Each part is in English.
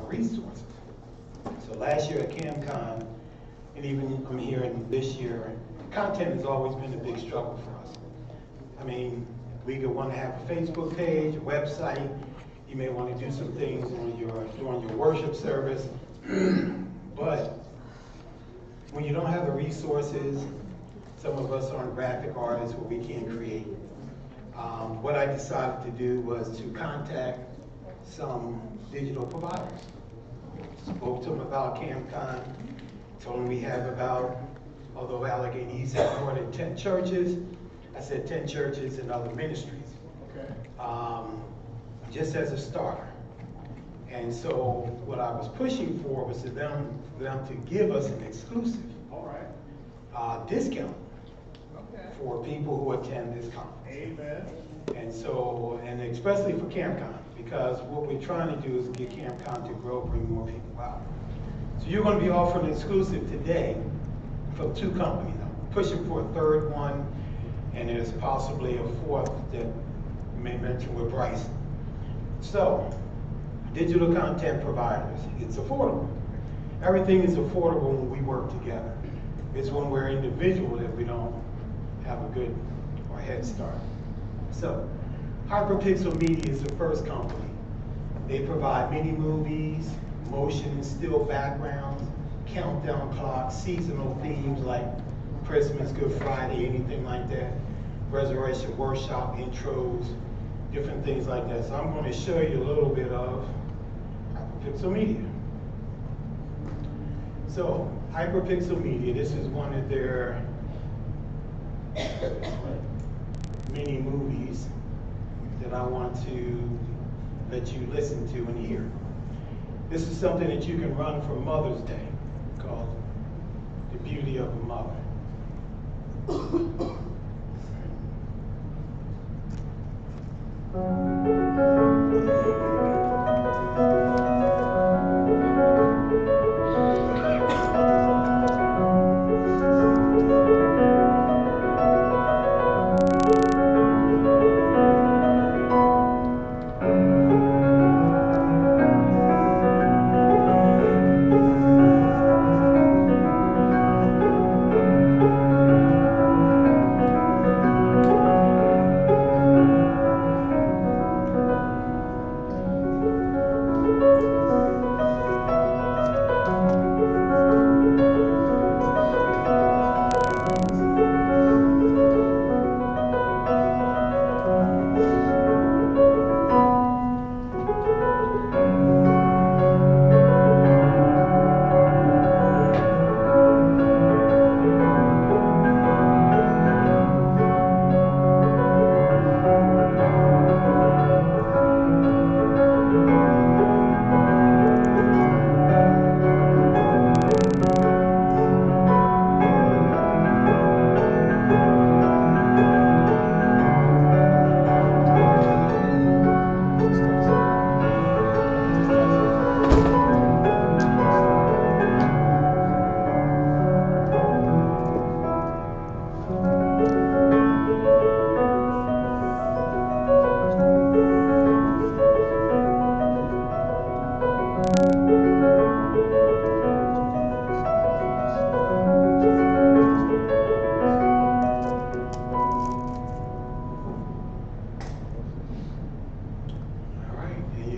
resources. So last year at CamCon, and even I'm here this year, content has always been a big struggle for us. I mean, we could want to have a Facebook page, a website. You may want to do some things during your worship service, but when you don't have the resources, some of us aren't graphic artists where we can't create. What I decided to do was to contact some digital providers. Spoke to them about CamCon, told them we have about, although Allegheny East has more than 10 churches, I said 10 churches and other ministries. Okay. Just as a starter. And so what I was pushing for was for them to give us an exclusive discount for people who attend this conference. Amen. And so, and especially for CamCon, because what we're trying to do is get CamCon to grow, bring more people out. So you're going to be offering an exclusive today from 2 companies. I'm pushing for a 3rd one, and there's possibly a 4th that you may mention with Bryce. So, digital content providers, it's affordable. Everything is affordable when we work together. It's when we're individual that we don't have a good or head start. So, Hyperpixel Media is the first company. They provide mini movies, motion and still backgrounds, countdown clocks, seasonal themes like Christmas, Good Friday, anything like that, resurrection workshop intros, different things like that. So I'm going to show you a little bit of Hyperpixel Media. So Hyperpixel Media, this is one of their mini movies that I want to let you listen to and hear. This is something that you can run for Mother's Day called The Beauty of a Mother.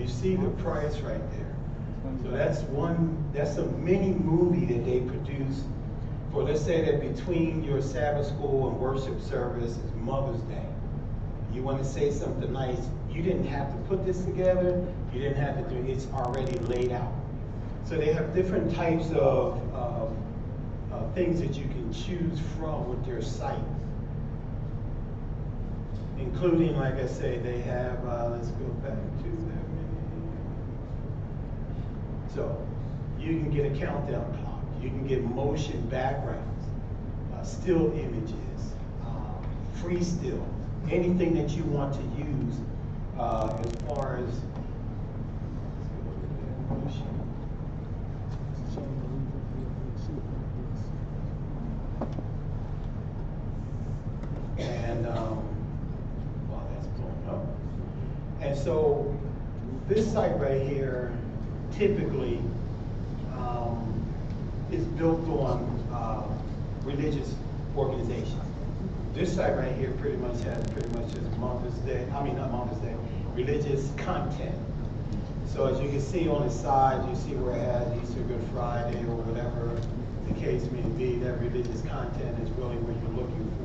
See the price right there. So that's a mini movie that they produce for, let's say that between your Sabbath school and worship service is Mother's Day. You want to say something nice, you didn't have to put this together, you didn't have to do it, it's already laid out. So they have different types of things that you can choose from with their site. Including, like I say, they have, let's go back to that. So you can get a countdown clock, you can get motion backgrounds, still images, free still, anything that you want to use as far as motion. And while that's blowing up. And so this site right here typically is built on religious organizations. This site right here pretty much has just Mother's Day, not Mother's Day, religious content. So as you can see on the side, you see where it has Easter, Good Friday, or whatever the case may be. That religious content is really what you're looking for.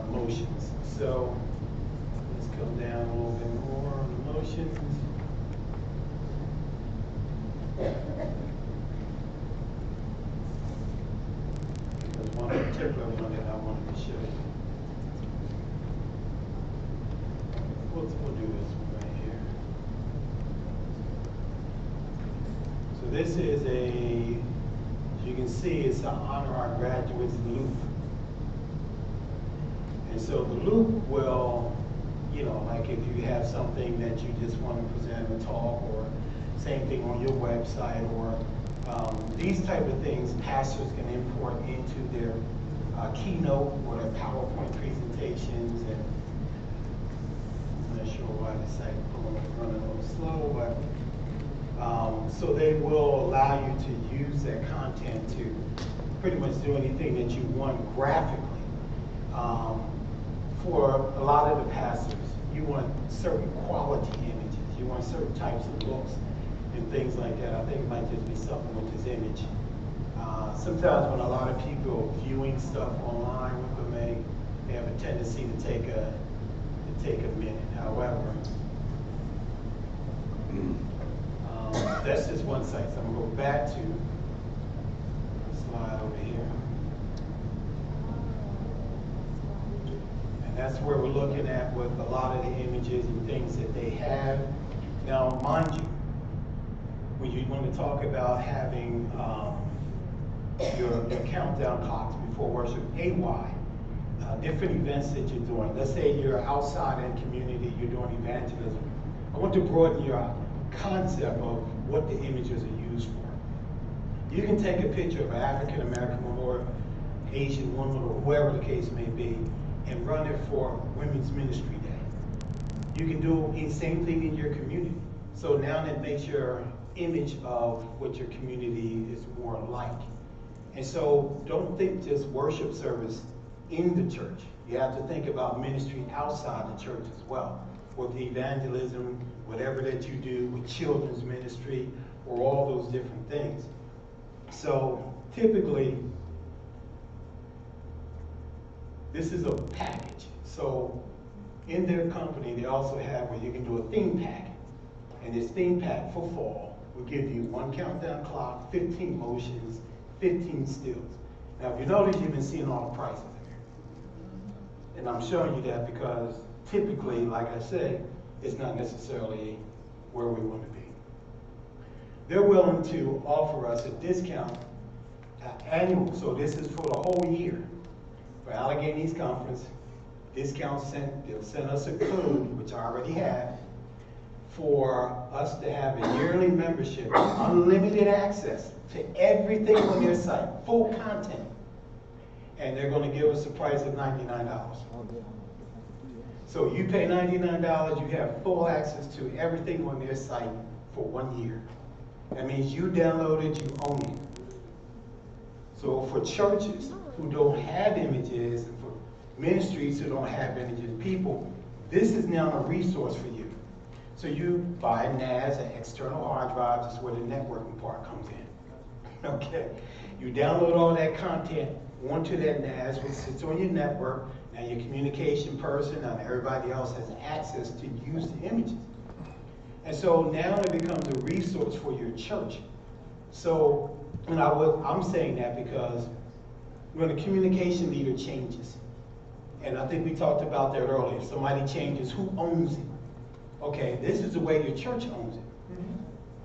Motions. So let's come down a little bit more on the motions. There's one particular one that I wanted to show you. We'll do this one right here. So this is as you can see, it's to honor our graduates loop. And so the loop will, like if you have something that you just want to present a talk, or same thing on your website, or these type of things pastors can import into their keynote or their PowerPoint presentations. And I'm not sure why the site is running a little slow, but so they will allow you to use that content to pretty much do anything that you want graphically. For a lot of the pastors, you want certain quality images, you want certain types of looks and things like that. I think it might just be something with this image. Sometimes when a lot of people are viewing stuff online with them, they have a tendency to take a minute. However, that's just one site. So I'm going to go back to the slide over here. And that's where we're looking at with a lot of the images and things that they have. Now, mind you, when you want to talk about having your countdown clocks before worship, AY, different events that you're doing. Let's say you're outside in community, you're doing evangelism. I want to broaden your concept of what the images are used for. You can take a picture of an African American woman or Asian woman or whoever the case may be and run it for Women's Ministry Day. You can do the same thing in your community. So now that makes your image of what your community is more like. And so don't think just worship service in the church. You have to think about ministry outside the church as well, with evangelism, whatever that you do with children's ministry, or all those different things. So typically, this is a package. So in their company, they also have where you can do a theme pack. And this theme pack for fall will give you 1 countdown clock, 15 motions, 15 stills. Now, if you notice, you've been seeing all the prices in here. And I'm showing you that because typically, like I say, it's not necessarily where we want to be. They're willing to offer us a discount annual, so this is for the whole year. For Allegheny East Conference, discount they'll send us a code, which I already have, for us to have a yearly membership, unlimited access to everything on their site, full content. And they're going to give us a price of $99. So you pay $99, you have full access to everything on their site for 1 year. That means you download it, you own it. So for churches who don't have images, and for ministries who don't have images, people, this is now a resource for you. So you buy a NAS, an external hard drive, that's where the networking part comes in. Okay, you download all that content onto that NAS, which sits on your network. Now your communication person and everybody else has access to use the images. And so now it becomes a resource for your church. So, and I'm saying that because when a communication leader changes, and I think we talked about that earlier, somebody changes, who owns it? Okay, this is the way your church owns it.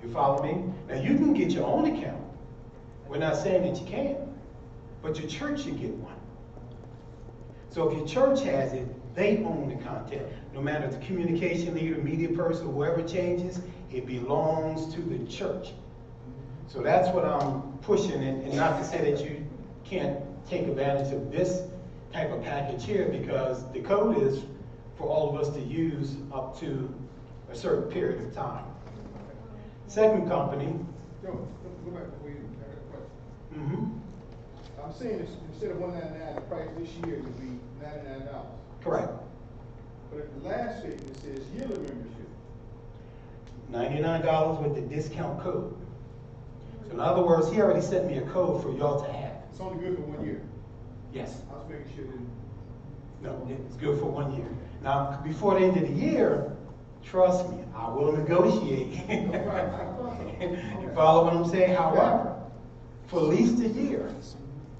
You follow me? Now you can get your own account. We're not saying that you can't, but your church should get one. So if your church has it, they own the content. No matter the communication leader, media person, whoever changes, it belongs to the church. So that's what I'm pushing, and not to say that you can't take advantage of this type of package here, because the code is for all of us to use up to a certain period of time. Second company. Go back before you got a question. Mm-hmm. I'm saying instead of $199, the price this year would be $99. Correct. But at the last statement, it says yearly membership. $99 with the discount code. So in other words, he already sent me a code for y'all to have. It's only good for 1 year. Yes. I was making sure that. No, it's good for 1 year. Now, before the end of the year, trust me, I will negotiate. You follow what I'm saying? However, for at least a year,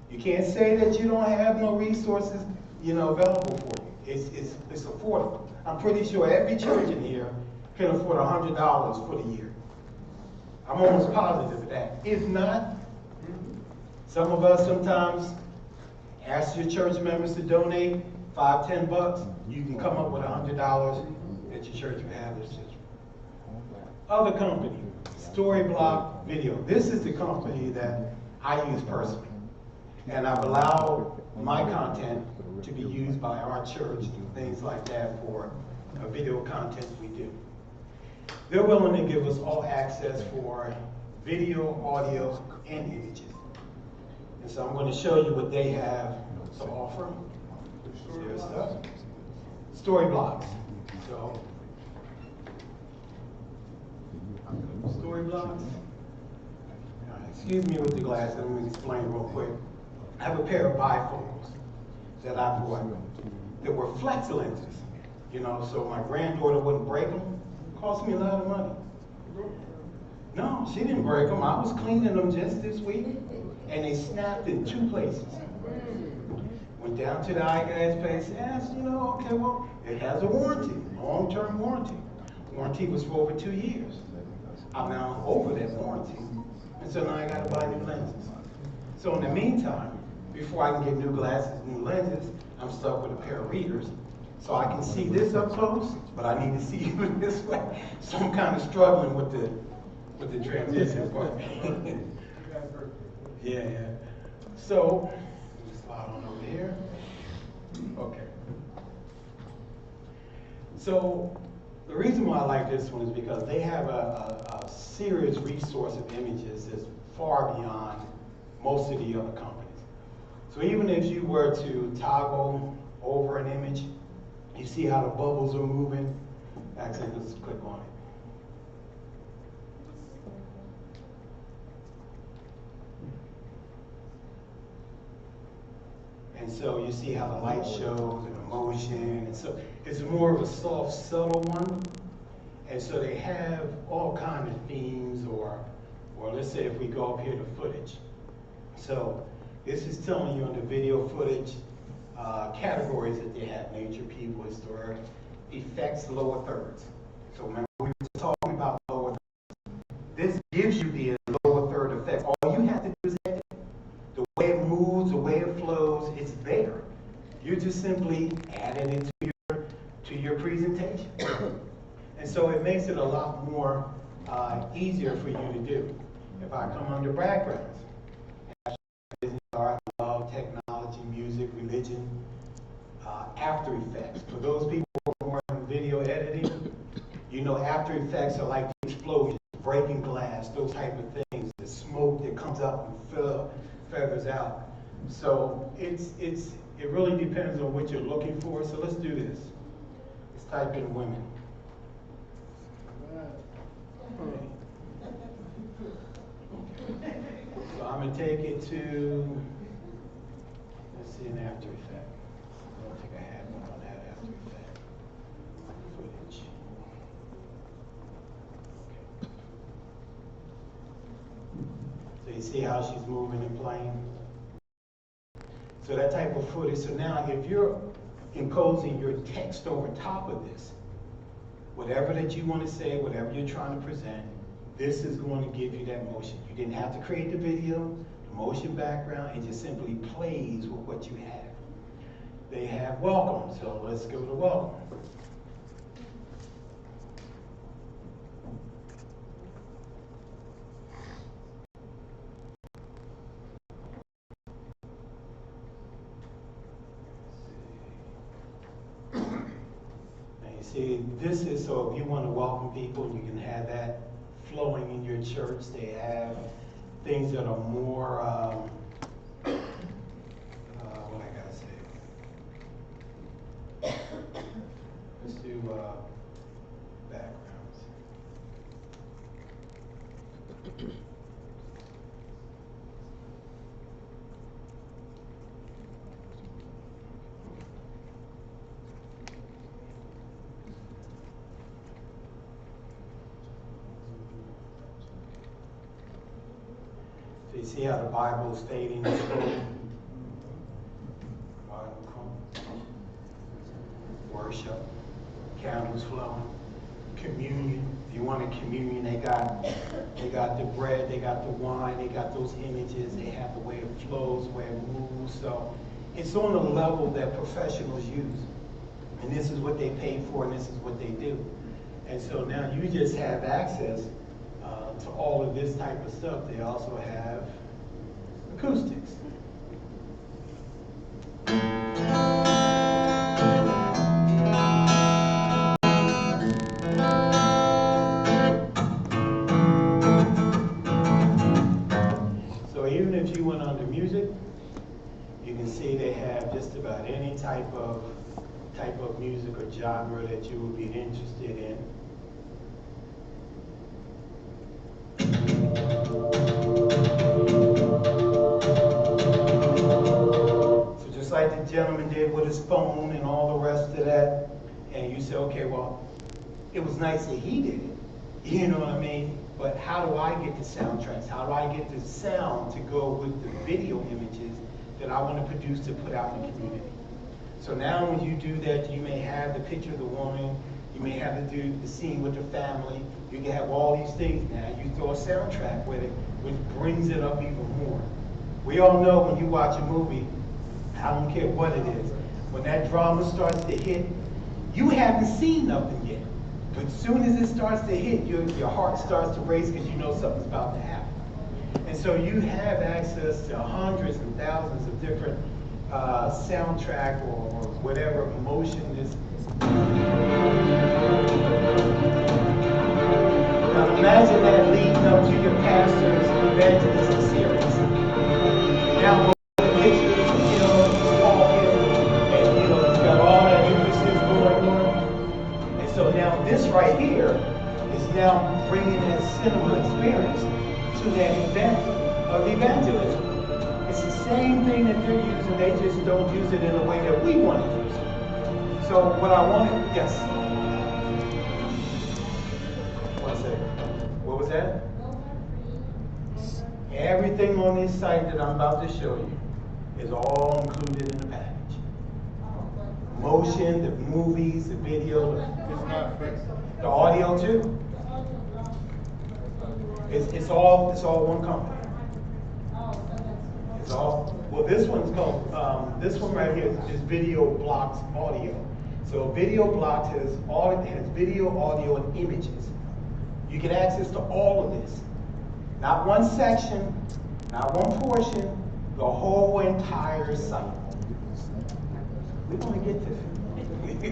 you can't say that you don't have no resources, available for you. It's affordable. I'm pretty sure every church in here can afford $100 for the year. I'm almost positive of that. If not, some of us sometimes ask your church members to donate $5, $10. You can come up with $100 that your church can have this system. Other company, Storyblock Video. This is the company that I use personally. And I've allowed my content to be used by our church and things like that for video content we do. They're willing to give us all access for video, audio, and images. And so I'm going to show you what they have to offer. Their stuff. Storyblocks. So, Storyblocks. Excuse me with the glasses. Let me explain real quick. I have a pair of bifocals that I bought that were flex lenses. So my granddaughter wouldn't break them. It cost me a lot of money. No, she didn't break them. I was cleaning them just this week, and they snapped in 2 places. Went down to the eyeglass place and asked, okay, well, it has a warranty, long-term warranty. Warranty was for over 2 years. I'm now over that warranty, and so now I got to buy new lenses. So in the meantime, before I can get new glasses, new lenses, I'm stuck with a pair of readers. So I can see this up close, but I need to see you this way. So I'm kind of struggling with the transition part. Yeah. So, slide on over here. Okay. So, the reason why I like this one is because they have a serious resource of images that's far beyond most of the other companies. So even if you were to toggle over an image, you see how the bubbles are moving. Actually, let's click on it. And so you see how the light shows and the motion, and so it's more of a soft, subtle one. And so they have all kinds of themes, or let's say if we go up here to footage. So this is telling you on the video footage categories that they have: nature, people, historic, effects, lower thirds. So remember we were talking about lower thirds. This gives you the lower third effects. All you have to do is edit it. The way it moves, the way it flows, it's there. You're just simply adding it to your presentation. And so it makes it a lot more easier for you to do. If I come under backgrounds, art, love, technology, music, religion, After Effects. For those people who are more in video editing, After Effects are like the explosions, breaking glass, those type of things, the smoke that comes up and feathers out. So it really depends on what you're looking for. So let's do this. Let's type in women. So I'm going to take it to, let's see, an After Effect. I don't think I had one on that After Effect. Footage. Okay. So you see how she's moving and playing? So that type of footage. So now if you're imposing your text over top of this, whatever that you want to say, whatever you're trying to present, this is going to give you that motion. You didn't have to create the video, the motion background, it just simply plays with what you have. They have welcome, so let's go to welcome. And you see, this is so if you want to welcome people, you can have that flowing in your church. They have things that are more, what I gotta say. Let's do backgrounds. So you see how the Bible is stating this worship, candles flowing, communion. If you want a communion, they got the bread, they got the wine, they got those images, they have the way it flows, the way it moves. So it's on a level that professionals use. And this is what they pay for, and this is what they do. And so now you just have access to all of this type of stuff. They also have acoustics. So even if you went under music, you can see they have just about any type of music or genre that you would be interested in. So just like the gentleman did with his phone and all the rest of that, and you say, okay, well, it was nice that he did it, you know what I mean? But how do I get the soundtracks? How do I get the sound to go with the video images that I want to produce to put out in the community? So now when you do that, you may have the picture of the woman, you may have to do the scene with the family, you can have all these things now. You throw a soundtrack with it, which brings it up even more. We all know when you watch a movie, I don't care what it is, when that drama starts to hit, you haven't seen nothing yet. But as soon as it starts to hit, your heart starts to race because you know something's about to happen. And so you have access to hundreds and thousands of different soundtrack or whatever emotion is. Now imagine that leading up to your pastor's evangelistic series. Now the pictures, talking, and he's got all that emphasis going on. And so now this right here is now bringing that cinema experience to that event of evangelism. It's the same thing that they're using, they just don't use it in a way that we want to use it. So what I wanted, yes? One second. What was that? Everything on this site that I'm about to show you is all included in the package. Motion, the movies, the video, the audio too. It's all one company. It's all, well, this one's called, this one right here is Video Blocks Audio. So Video Blocks has video, audio, and images. You get access to all of this. Not one section, not one portion, the whole entire site. We want to get to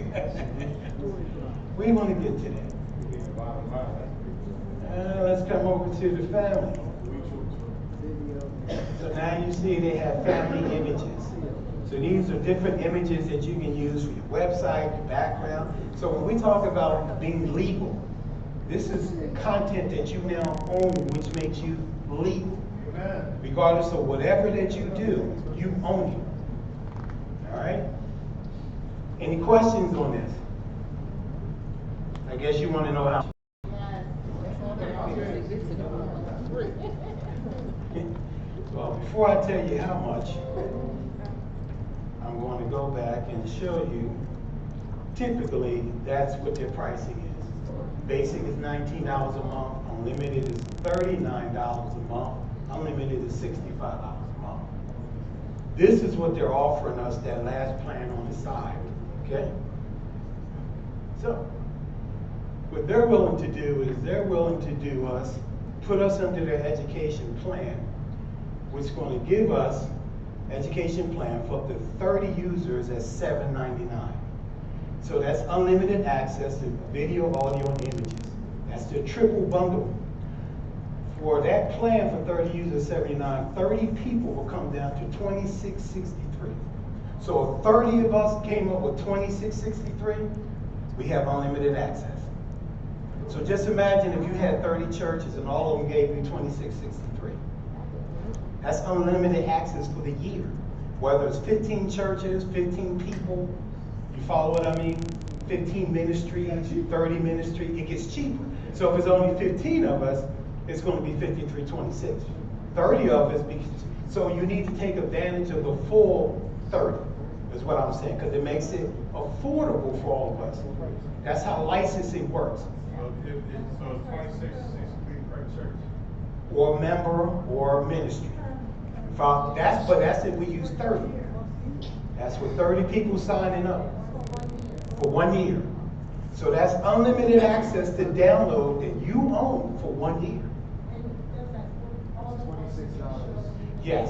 that. We want to get to that. Let's come over to the family. So now you see they have family images. So these are different images that you can use for your website, your background. So when we talk about being legal, this is content that you now own, which makes you legal. Regardless of whatever that you do, you own it. All right? Any questions on this? I guess you want to know how. Well, before I tell you how much, I'm going to go back and show you, typically, that's what their pricing is. Basic is $19 a month, unlimited is $39 a month, unlimited is $65 a month. This is what they're offering us, that last plan on the side, okay? So, what they're willing to do is they're willing to put us under their education plan, which is going to give us education plan for up to 30 users at $7.99. So that's unlimited access to video, audio, and images. That's the triple bundle. For that plan for 30 users, 79, 30 people will come down to 2663. So if 30 of us came up with 2663, we have unlimited access. So just imagine if you had 30 churches and all of them gave you 2663. That's unlimited access for the year. Whether it's 15 churches, 15 people, you follow what I mean? 15 ministries, 30 ministries, it gets cheaper. So if it's only 15 of us, it's going to be 5326. 30 of us, so you need to take advantage of the full 30, is what I'm saying, because it makes it affordable for all of us. That's how licensing works. So it's 2663 per church. Or member or ministry. But that's if we use 30. That's with 30 people signing up for 1 year. So that's unlimited access to download that you own for 1 year. $26. Yes.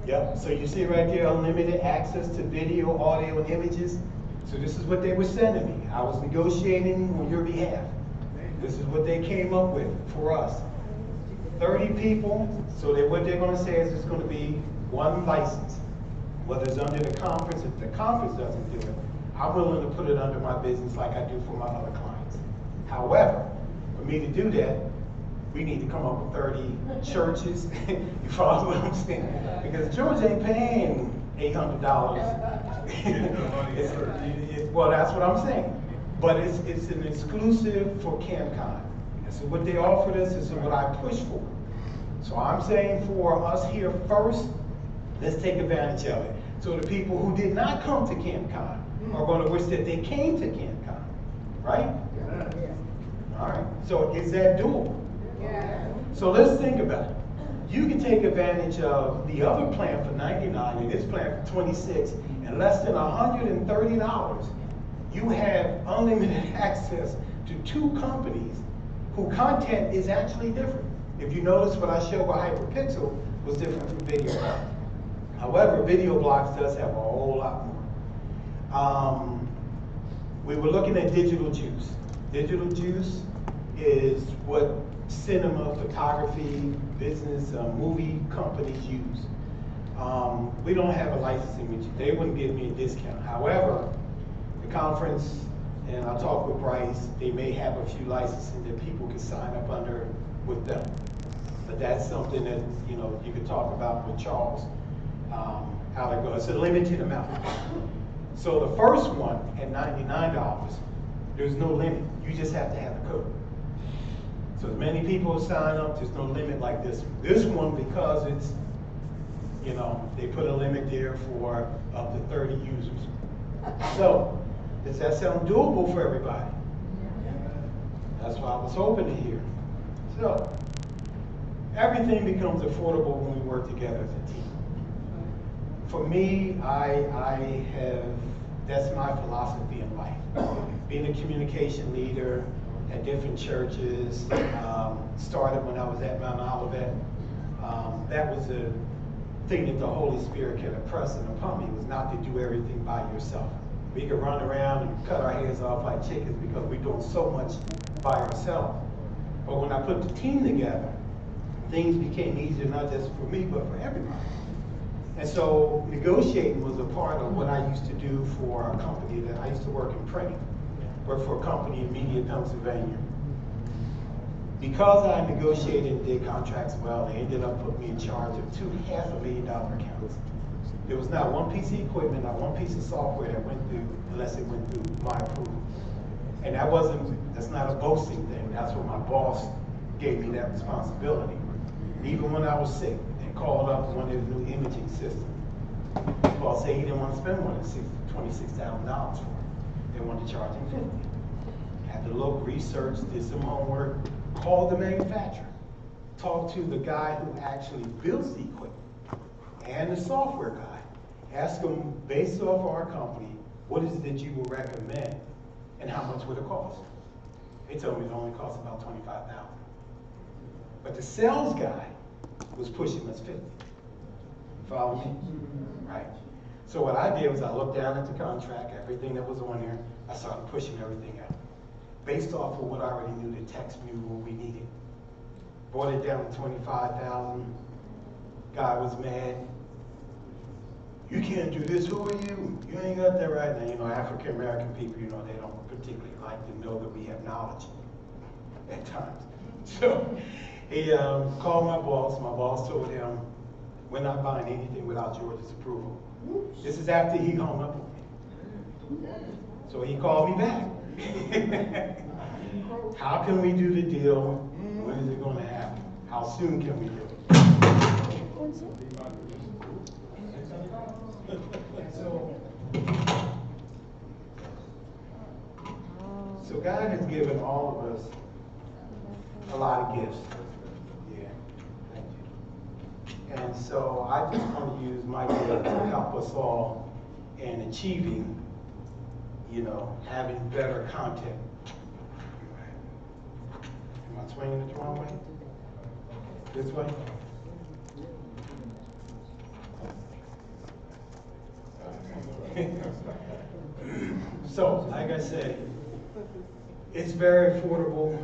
Yep. So you see right there, unlimited access to video, audio, and images. So this is what they were sending me. I was negotiating on your behalf. This is what they came up with for us. 30 people, so what they're going to say is it's going to be one license. Whether it's under the conference, if the conference doesn't do it, I'm willing to put it under my business like I do for my other clients. However, for me to do that, we need to come up with 30 churches. You follow what I'm saying? Because church ain't paying $800. Well, that's what I'm saying. But it's an exclusive for CamCon. And so what they offered us is what I pushed for. So I'm saying for us here first, let's take advantage of it. So the people who did not come to CamCon are going to wish that they came to CamCon, right? All right. So is that doable? Yeah. So let's think about it. You can take advantage of the other plan for $99 and this plan for $26, and less than $130, you have unlimited access to 2 companies whose content is actually different. If you notice what I showed with Hyperpixel was different from Video Blocks. However, Video Blocks does have a whole lot more. We were looking at Digital Juice. Digital Juice is what cinema, photography, business, movie companies use. We don't have a licensing with you. They wouldn't give me a discount. However, the conference, and I talked with Bryce, they may have a few licensing that people can sign up under with them. But that's something that you could talk about with Charles, how that goes. It's a limited amount. So the first one at $99, there's no limit. You just have to have a code. So as many people sign up, there's no limit like this one. This one, because it's, they put a limit there for up to 30 users. So, does that sound doable for everybody? That's what I was hoping to hear. So, everything becomes affordable when we work together as a team. For me, that's my philosophy in life. Being a communication leader at different churches, started when I was at Mount Olivet. That was a thing that the Holy Spirit kept impressing upon me, was not to do everything by yourself. We could run around and cut our heads off like chickens because we're doing so much by ourselves. But when I put the team together, things became easier, not just for me, but for everybody. And so negotiating was a part of what I used to do for a company that I used to work in printing. Worked for a company in Media, Pennsylvania. Because I negotiated and did contracts well, they ended up putting me in charge of 2 $500,000 accounts. There was not one piece of equipment, not one piece of software that went through unless it went through my approval. And that's not a boasting thing. That's what my boss gave me that responsibility. Even when I was sick, they called up one of the new imaging systems. The boss said he didn't want to spend more than $26,000 for it. They wanted to charge him $50,000. Had to look, research, did some homework, called the manufacturer, talked to the guy who actually builds the equipment and the software guy. Asked him, based off our company, what is it that you would recommend and how much would it cost? They told me it only cost about $25,000. But the sales guy was pushing us $50,000. Follow me? Right. So what I did was I looked down at the contract, everything that was on there, I started pushing everything out. Based off of what I already knew, the text knew what we needed. brought it down to 25,000. Guy was mad. You can't do this, who are you? You ain't got that right. Now, you know, African American people, you know, they don't particularly like to know that we have knowledge at times. So he called my boss. My boss told him, we're not buying anything without George's approval. This is after he hung up on me. So he called me back. How can we do the deal? When is it going to happen? How soon can we do it? So God has given all of us a lot of gifts. Yeah, thank you. And so I just want to use my gift to help us all in achieving, you know, having better content. Am I swinging it the wrong way? This way? So, like I said, it's very affordable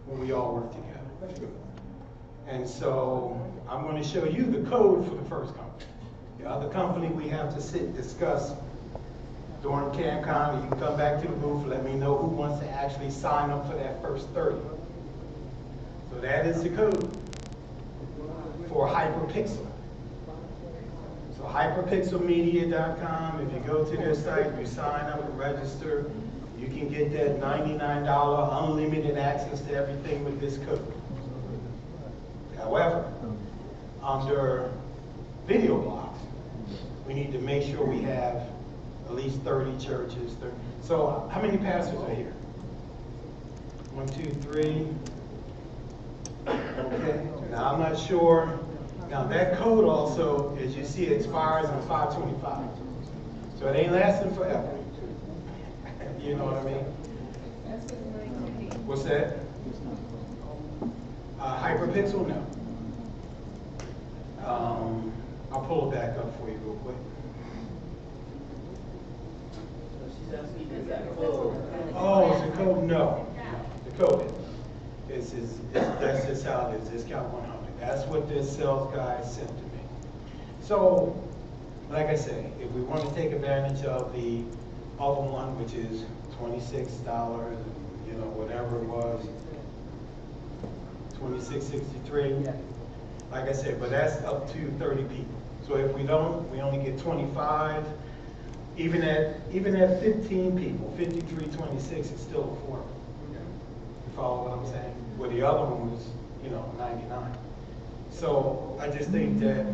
when we all work together. And so, I'm going to show you the code for the first company. The other company we have to sit and discuss during CamCon. You can come back to the booth, let me know who wants to actually sign up for that first 30. So that is the code for Hyperpixel. So hyperpixelmedia.com, if you go to their site, you sign up and register, you can get that $99 unlimited access to everything with this code. However, under video blocks, we need to make sure we have at least 30 churches. So how many pastors are here? 1, 2, 3. Okay, now I'm not sure. Now that code also, as you see, expires on 5/25. So it ain't lasting forever. You know what I mean? What's that? Hyperpixel? No. I'll pull it back up for you real quick. Oh, it's a code? No. The code is. That's just how it is. Discount 100. That's what this sales guy sent to me. So, like I say, if we want to take advantage of the other one, which is $26, you know, whatever it was, $26.63. Like I said, but that's up to 30 people. So if we don't, we only get 25. Even at 15 people, 53.26 is still affordable. You follow what I'm saying? Where the other one was, you know, 99. So I just think that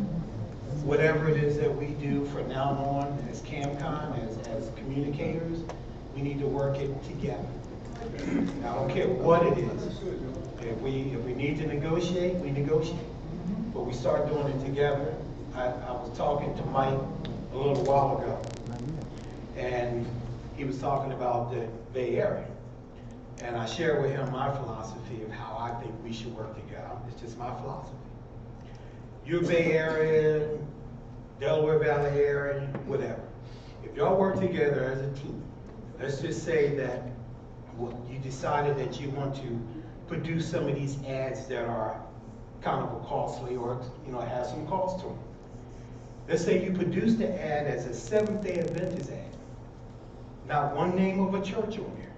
whatever it is that we do from now on as CamCon, as communicators, we need to work it together. I don't care what it is. If we need to negotiate, we negotiate. But we start doing it together. I was talking to Mike a little while ago, and he was talking about the Bay Area. And I shared with him my philosophy of how I think we should work together. It's just my philosophy. Your Bay Area, Delaware Valley area, whatever. If y'all work together as a team, let's just say that you decided that you want to produce some of these ads that are kind of costly or, you know, have some cost to them. Let's say you produce the ad as a Seventh-day Adventist ad. Not one name of a church on there.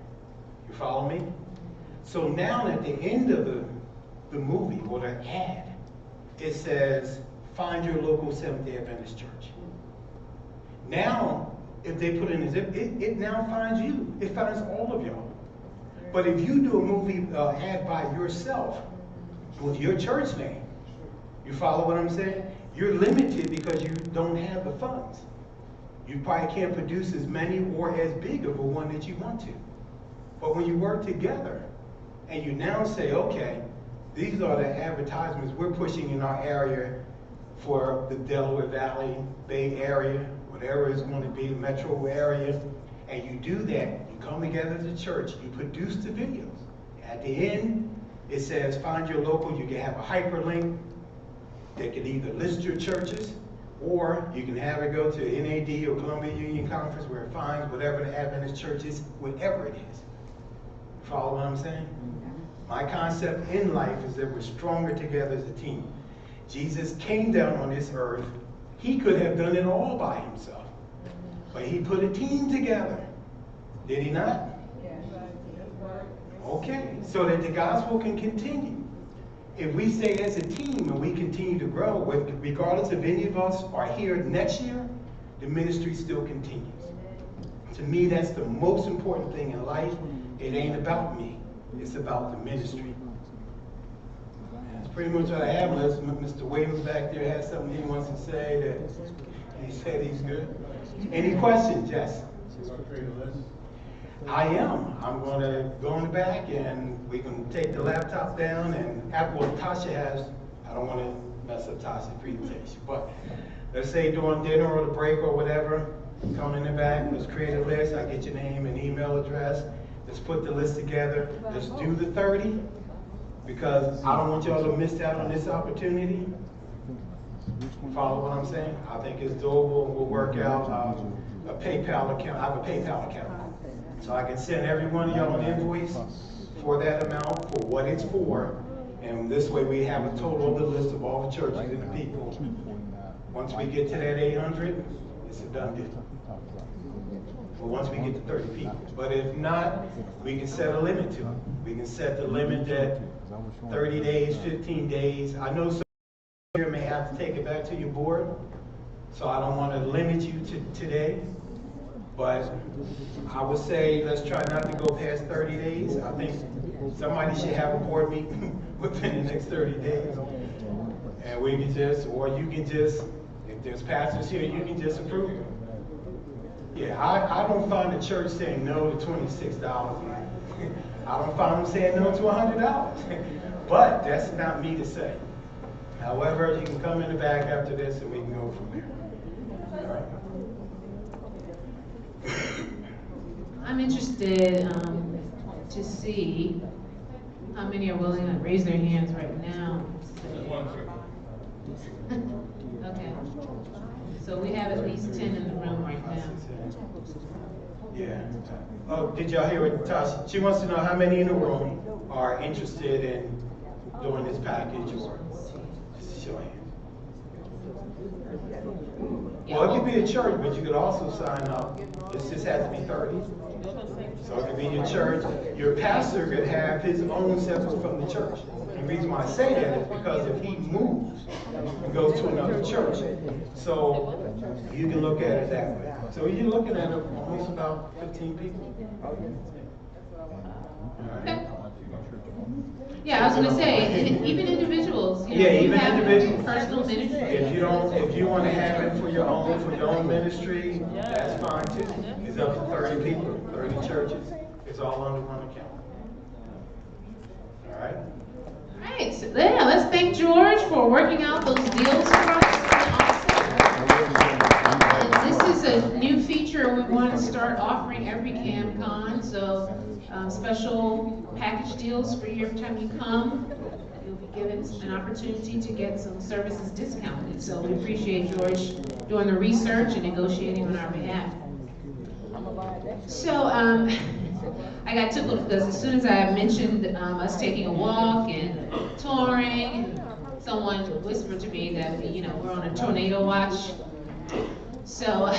You follow me? So now at the end of the movie or the ad, it says, find your local Seventh-day Adventist church. Now, if they put in a zip, it now finds you. It finds all of y'all. But if you do a movie ad by yourself with your church name, you follow what I'm saying? You're limited because you don't have the funds. You probably can't produce as many or as big of a one that you want to. But when you work together and you now say, okay, these are the advertisements we're pushing in our area for the Delaware Valley, Bay Area, whatever it's going to be, the metro area, and you do that, you come together as a church, you produce the videos. At the end, it says find your local, you can have a hyperlink that can either list your churches, or you can have it go to NAD or Columbia Union Conference where it finds whatever the Adventist church is, whatever it is. Follow what I'm saying? My concept in life is that we're stronger together as a team. Jesus came down on this earth. He could have done it all by himself, but he put a team together. Did he not? Okay, so that the gospel can continue. If we stay as a team and we continue to grow, regardless if any of us are here next year, the ministry still continues. To me, that's the most important thing in life. It ain't about me. It's about the ministry. That's pretty much what I have. Unless Mr. Williams back there has something he wants to say that he said he's good. Any questions? Yes? I am. I'm going to go in the back and we can take the laptop down and after what Tasha has, I don't want to mess up Tasha's presentation, but let's say during dinner or the break or whatever, come in the back, let's create a list. I get your name and email address. Let's put the list together. Let's do the 30 because I don't want y'all to miss out on this opportunity. Follow what I'm saying? I think it's doable and we'll work out a PayPal account. I have a PayPal account. So I can send every one of y'all an invoice for that amount, for what it's for. And this way we have a total of the list of all the churches and the people. Once we get to that 800, it's a done deal. But once we get to 30 people. But if not, we can set a limit to it. We can set the limit at 30 days, 15 days. I know some here may have to take it back to your board. So I don't want to limit you to today. But I would say let's try not to go past 30 days. I think somebody should have a board meeting within the next 30 days. And we can just, or you can just, if there's pastors here, you can just approve it. Yeah, I don't find the church saying no to $26. I don't find them saying no to $100. But that's not me to say. However, you can come in the back after this and we can go from there. All right. I'm interested to see how many are willing to raise their hands right now. Okay. So we have at least 10 in the room right now. Yeah. Oh, did y'all hear what Tasha? She wants to know how many in the room are interested in doing this package or just show hands. Well, it could be a church, but you could also sign up. It just has to be 30. So it could be your church. Your pastor could have his own separate from the church. And the reason why I say that is because if he moves and goes to another church, so you can look at it that way. So you're looking at almost about 15 people. Okay. Yeah, I was gonna say, even individuals. You know, Yeah, even have individuals. Personal ministry. If you want to have it for your own ministry, that's fine too. It's up to 30 people, 30 churches. It's all under one account. All right. All right, so yeah, let's thank George for working out those deals for us. And this is a new feature we want to start offering every CamCon. So special package deals for you every time you come. You'll be given an opportunity to get some services discounted. So we appreciate George doing the research and negotiating on our behalf. So I got tickled because as soon as I mentioned us taking a walk and touring, someone whispered to me that we're on a tornado watch. So,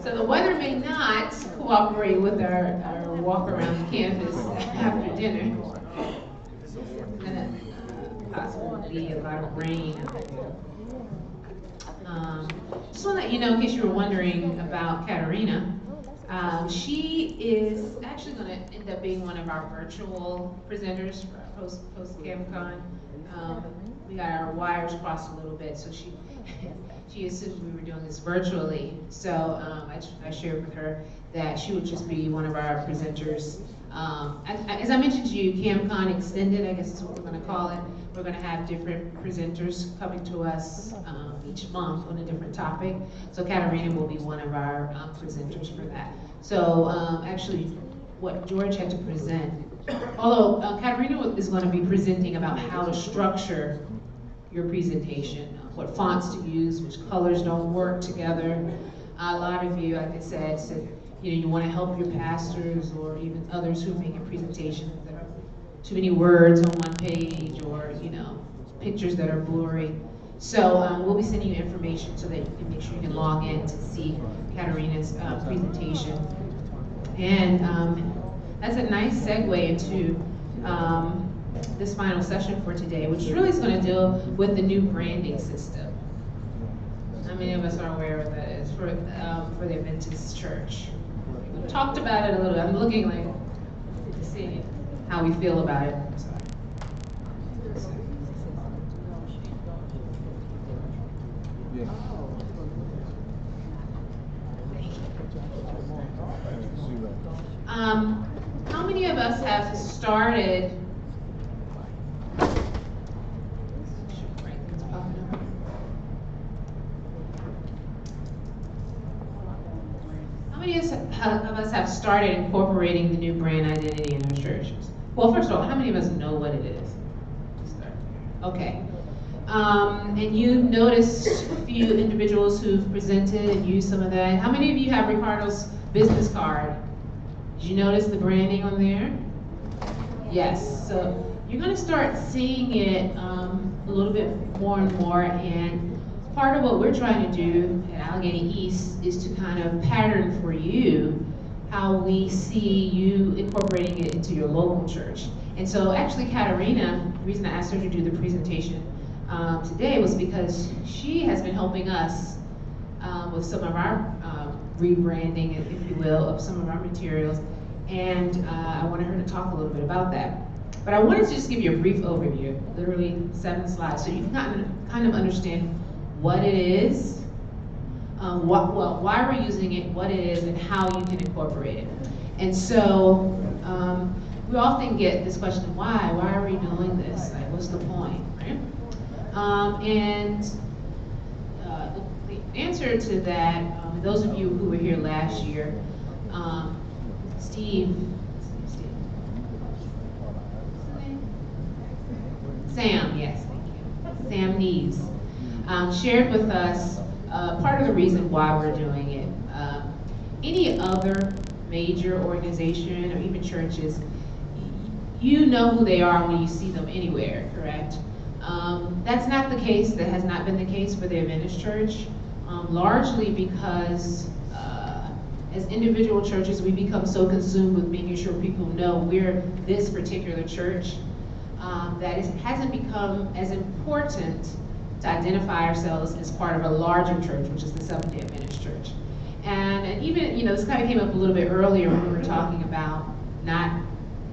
so the weather may not cooperate with our walk around campus after dinner. And possibly a lot of rain. Just want to let you know, in case you were wondering about Katarina, she is actually going to end up being one of our virtual presenters for post CamCon. We got our wires crossed a little bit, so she assumed we were doing this virtually. So I shared with her that she would just be one of our presenters. As I mentioned to you, CamCon Extended, I guess is what we're going to call it. We're going to have different presenters coming to us each month on a different topic. So Katarina will be one of our presenters for that. So actually, what George had to present, although Katarina is going to be presenting about how to structure your presentation, what fonts to use, which colors don't work together. A lot of you, like I said, you want to help your pastors or even others who are making presentations that are too many words on one page, or pictures that are blurry. So we'll be sending you information so that you can make sure you can log in to see Katarina's presentation. And that's a nice segue into this final session for today, which really is going to deal with the new branding system. How many of us are aware of what that is for the Adventist Church? We've talked about it a little bit. I'm looking like to see how we feel about it. Sorry. How many of us have started? How many of us have started incorporating the new brand identity in our churches? Well, first of all, how many of us know what it is? Okay. And you've noticed a few individuals who've presented and used some of that. How many of you have Ricardo's business card? Did you notice the branding on there? Yes. So you're going to start seeing it a little bit more and more. And part of what we're trying to do at Allegheny East is to kind of pattern for you how we see you incorporating it into your local church. And so actually Katarina, the reason I asked her to do the presentation today was because she has been helping us with some of our rebranding, if you will, of some of our materials. And I wanted her to talk a little bit about that. But I wanted to just give you a brief overview, literally 7 slides, so you can kind of understand what it is, why we're using it, what it is, and how you can incorporate it. And so we often get this question, why? Why are we doing this? Like, what's the point, right? The answer to that, those of you who were here last year, Sam, yes, thank you. Sam Neves shared with us part of the reason why we're doing it. Any other major organization or even churches, you know who they are when you see them anywhere, correct? That's not the case, that has not been the case for the Adventist Church, largely because as individual churches, we become so consumed with making sure people know we're this particular church that it hasn't become as important to identify ourselves as part of a larger church, which is the Seventh-day Adventist Church. And even, this kind of came up a little bit earlier when we were talking about not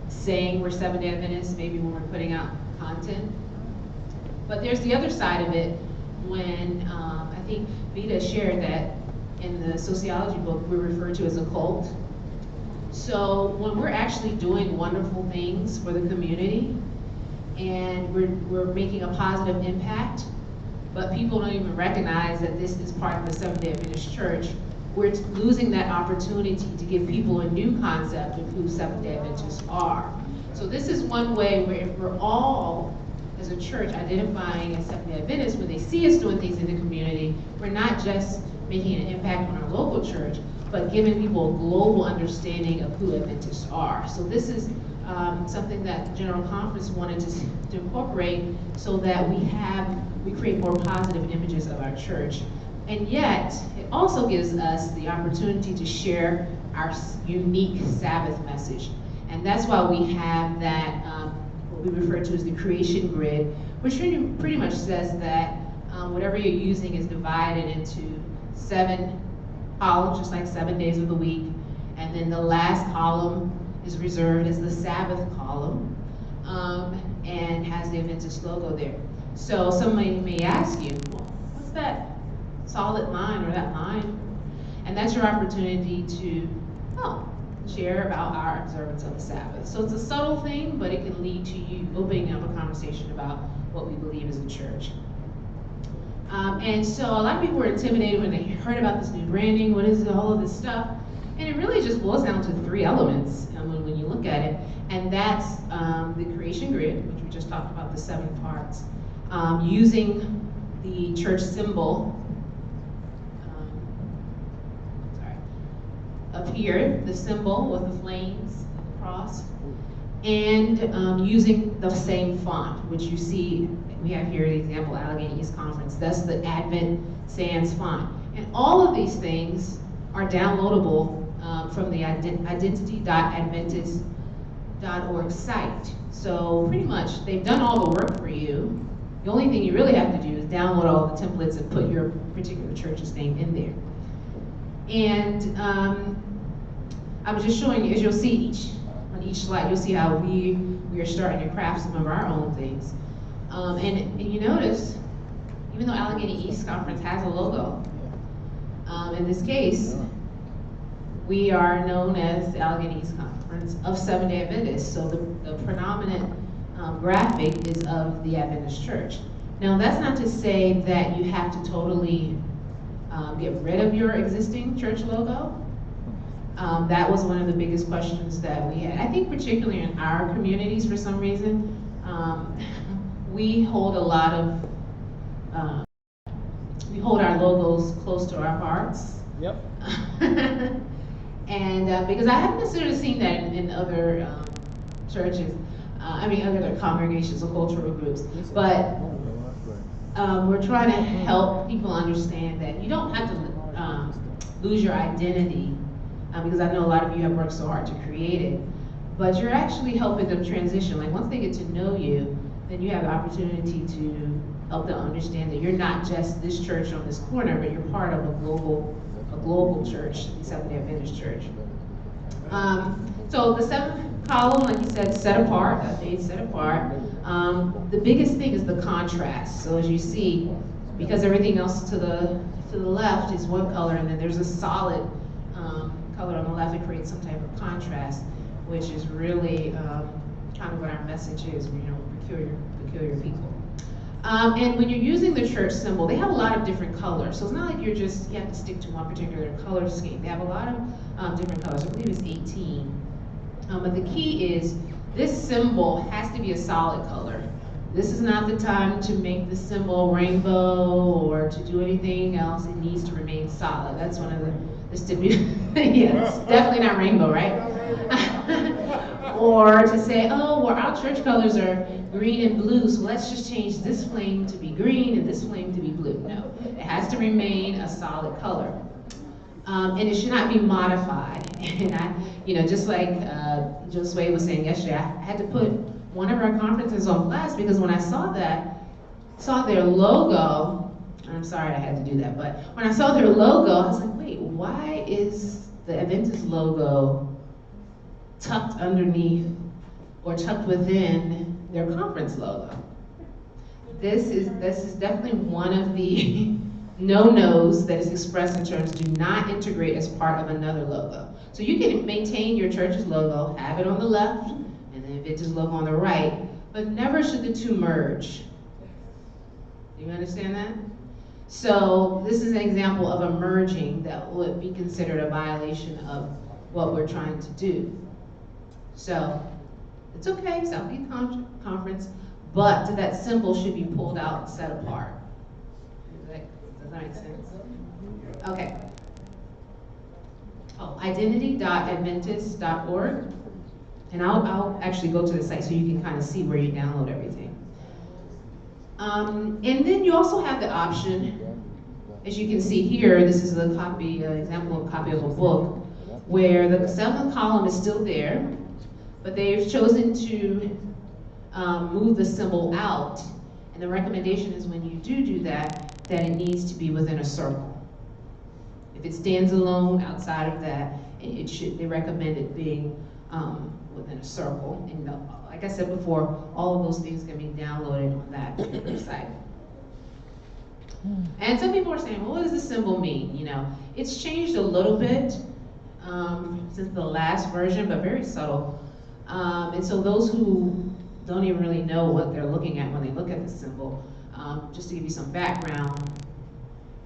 saying we're Seventh-day Adventists, maybe when we're putting out content. But there's the other side of it when I think Vita shared that in the sociology book we refer to as a cult. So when we're actually doing wonderful things for the community and we're making a positive impact, but people don't even recognize that this is part of the Seventh-day Adventist Church, we're losing that opportunity to give people a new concept of who Seventh-day Adventists are. So this is one way where if we're all, as a church, identifying as Seventh-day Adventists, when they see us doing things in the community, we're not just making an impact on our local church, but giving people a global understanding of who Adventists are. So this is something that General Conference wanted to incorporate so that we create more positive images of our church. And yet, it also gives us the opportunity to share our unique Sabbath message. And that's why we have that, what we refer to as the creation grid, which pretty much says that whatever you're using is divided into 7 columns, just like 7 days of the week. And then the last column is reserved as the Sabbath column and has the Adventist logo there. So somebody may ask you, well, what's that solid line or that line? And that's your opportunity to share about our observance of the Sabbath. So it's a subtle thing, but it can lead to you opening up a conversation about what we believe as a church. And so a lot of people were intimidated when they heard about this new branding. What is all of this stuff? And it really just boils down to 3 elements when you look at it. And that's the creation grid, which we just talked about, the 7 parts. Using the church symbol, up here, the symbol with the flames, cross, and using the same font, which you see, we have here the example, Allegheny East Conference. That's the Advent Sans font. And all of these things are downloadable from the identity.adventist.org site. So pretty much, they've done all the work for you. The only thing you really have to do is download all the templates and put your particular church's name in there. And I was just showing you, as you'll see on each slide, you'll see how we are starting to craft some of our own things. And you notice, even though Allegheny East Conference has a logo, in this case, we are known as the Allegheny East Conference of Seventh-day Adventists. So the predominant graphic is of the Adventist Church. Now, that's not to say that you have to totally get rid of your existing church logo. That was one of the biggest questions that we had. I think particularly in our communities, for some reason, we hold a lot of, we hold our logos close to our hearts. Yep. And because I haven't necessarily seen that in other churches, other congregations or cultural groups, but we're trying to help people understand that you don't have to lose your identity, because I know a lot of you have worked so hard to create it, but you're actually helping them transition. Like once they get to know you, then you have the opportunity to help them understand that you're not just this church on this corner, but you're part of a global church, the Seventh-day Adventist Church. So the seventh column, like you said, set apart, set apart. The biggest thing is the contrast. So as you see, because everything else to the left is one color, and then there's a solid color on the left, it creates some type of contrast, which is really kind of what our message is, peculiar people. And when you're using the church symbol, they have a lot of different colors. So it's not like you have to stick to one particular color scheme. They have a lot of different colors. I believe it's 18. But the key is this symbol has to be a solid color. This is not the time to make the symbol rainbow or to do anything else. It needs to remain solid. That's one of the stipulations. Yeah, it's definitely not rainbow, right? Or to say, oh, well, our church colors are green and blue, so let's just change this flame to be green and this flame to be blue. No, it has to remain a solid color. And it should not be modified. And just like Josue was saying yesterday, I had to put one of our conferences on blast because when I saw their logo, I'm sorry I had to do that, but when I saw their logo, I was like, wait, why is the Adventist logo tucked underneath or tucked within their conference logo? This is definitely one of the no-nos that is expressed in terms do not integrate as part of another logo. So you can maintain your church's logo, have it on the left, and then Adventist logo on the right, but never should the two merge. Do you understand that? So this is an example of a merging that would be considered a violation of what we're trying to do. So it's okay, Southeast Conference, but that symbol should be pulled out and set apart. Does that make sense? Okay. Oh, identity.adventist.org. And I'll actually go to the site so you can kind of see where you download everything. And then you also have the option, as you can see here, this is a copy, example of a copy of a book, where the seventh column is still there, but they've chosen to move the symbol out. And the recommendation is when you do that it needs to be within a circle. If it stands alone outside of that, they recommend it being within a circle. And like I said before, all of those things can be downloaded on that particular site. And some people are saying, well, what does this symbol mean? It's changed a little bit since the last version, but very subtle. And so those who don't even really know what they're looking at when they look at the symbol, just to give you some background,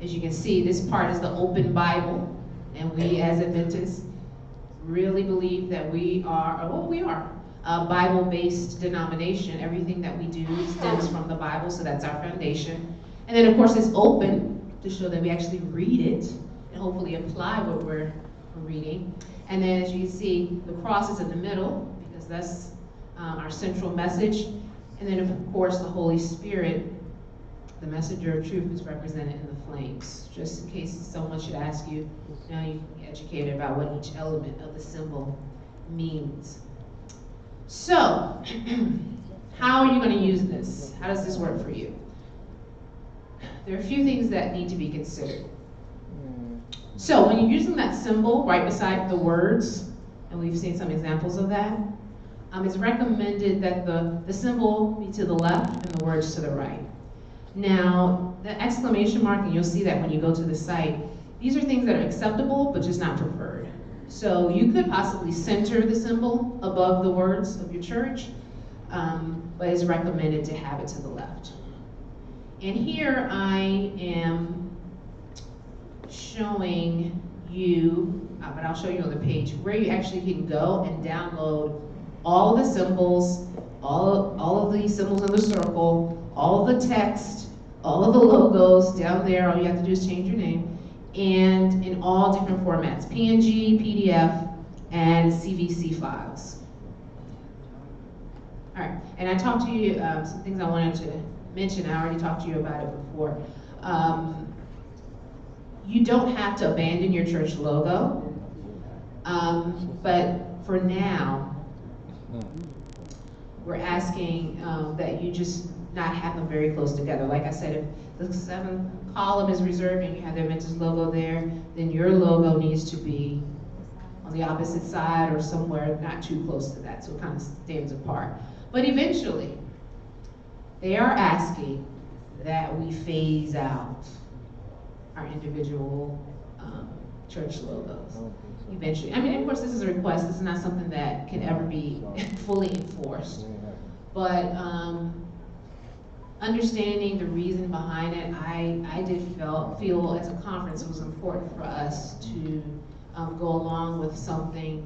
as you can see, this part is the open Bible, and we as Adventists really believe that we are a Bible-based denomination. Everything that we do stems from the Bible, so that's our foundation. And then of course it's open to show that we actually read it and hopefully apply what we're for reading. And then as you can see, the cross is in the middle, because that's our central message. And then of course the Holy Spirit, the messenger of truth, is represented in the flames. Just in case someone should ask you, now you can be educated about what each element of the symbol means. So, how are you going to use this? How does this work for you? There are a few things that need to be considered. So, when you're using that symbol right beside the words, and we've seen some examples of that, it's recommended that the symbol be to the left and the words to the right. Now, the exclamation mark, and you'll see that when you go to the site, these are things that are acceptable, but just not preferred. So you could possibly center the symbol above the words of your church, but it's recommended to have it to the left. And here I am showing you, but I'll show you on the page, where you actually can go and download all of the symbols, all of the symbols in the circle, all of the text, all of the logos down there. All you have to do is change your name, and in all different formats, PNG, PDF, and CVC files. All right, and I talked to you, some things I wanted to mention. I already talked to you about it before. You don't have to abandon your church logo, but for now, we're asking that you just not have them very close together. Like I said, if the 7th column is reserved and you have the Adventist logo there, then your logo needs to be on the opposite side or somewhere not too close to that, so it kind of stands apart. But eventually, they are asking that we phase out our individual church logos. Eventually. I mean, of course, this is a request. This is not something that can ever be fully enforced. But understanding the reason behind it, I did feel as a conference it was important for us to go along with something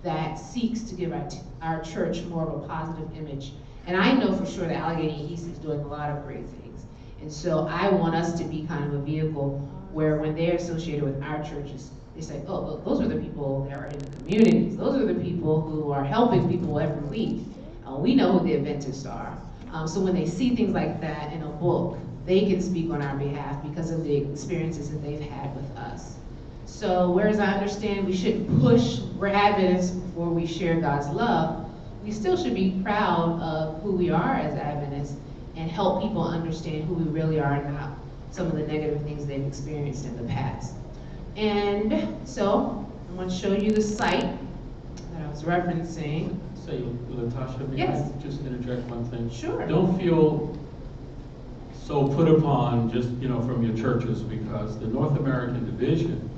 that seeks to give our church more of a positive image. And I know for sure that Allegheny East is doing a lot of great things. And so I want us to be kind of a vehicle where when they're associated with our churches, they say, oh, look, those are the people that are in the communities. Those are the people who are helping people every week. We know who the Adventists are. So when they see things like that in a book, they can speak on our behalf because of the experiences that they've had with us. So whereas I understand we shouldn't push, we're Adventists before we share God's love, we still should be proud of who we are as Adventists and help people understand who we really are and not some of the negative things they've experienced in the past. And so I want to show you the site that I was referencing. Say, LaTasha, may Yes. I just interject one thing? Sure. Don't feel so put upon just, from your churches, because the North American division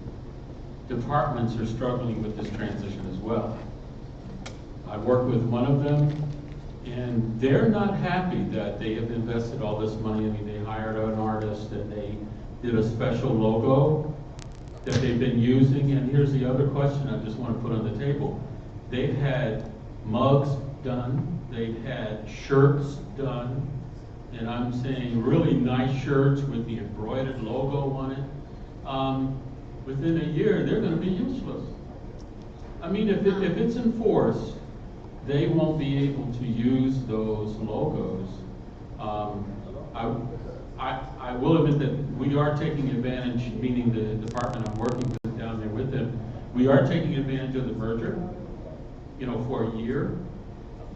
departments are struggling with this transition as well. I work with one of them, and they're not happy that they have invested all this money. I mean, they hired an artist and they did a special logo that they've been using. And here's the other question I just want to put on the table. They've had mugs done, they've had shirts done, and I'm saying really nice shirts with the embroidered logo on it. Within a year, they're going to be useless. I mean, if it's enforced, they won't be able to use those logos. I will admit that we are taking advantage, meaning the department I'm working with down there with them, we are taking advantage of the merger, for a year.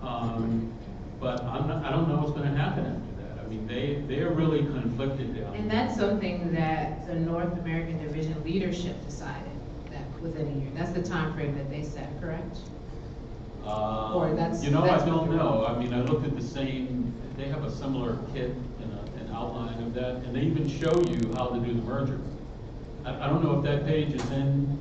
But I don't know what's going to happen after that. I mean, they are really conflicted down And there. that's something that the North American Division leadership decided that within a year. That's the time frame that they set, correct? Or that's I what don't you're- know. I mean, I looked at the same, they have a similar kit and an outline of that, and they even show you how to do the merger. I don't know if that page is in,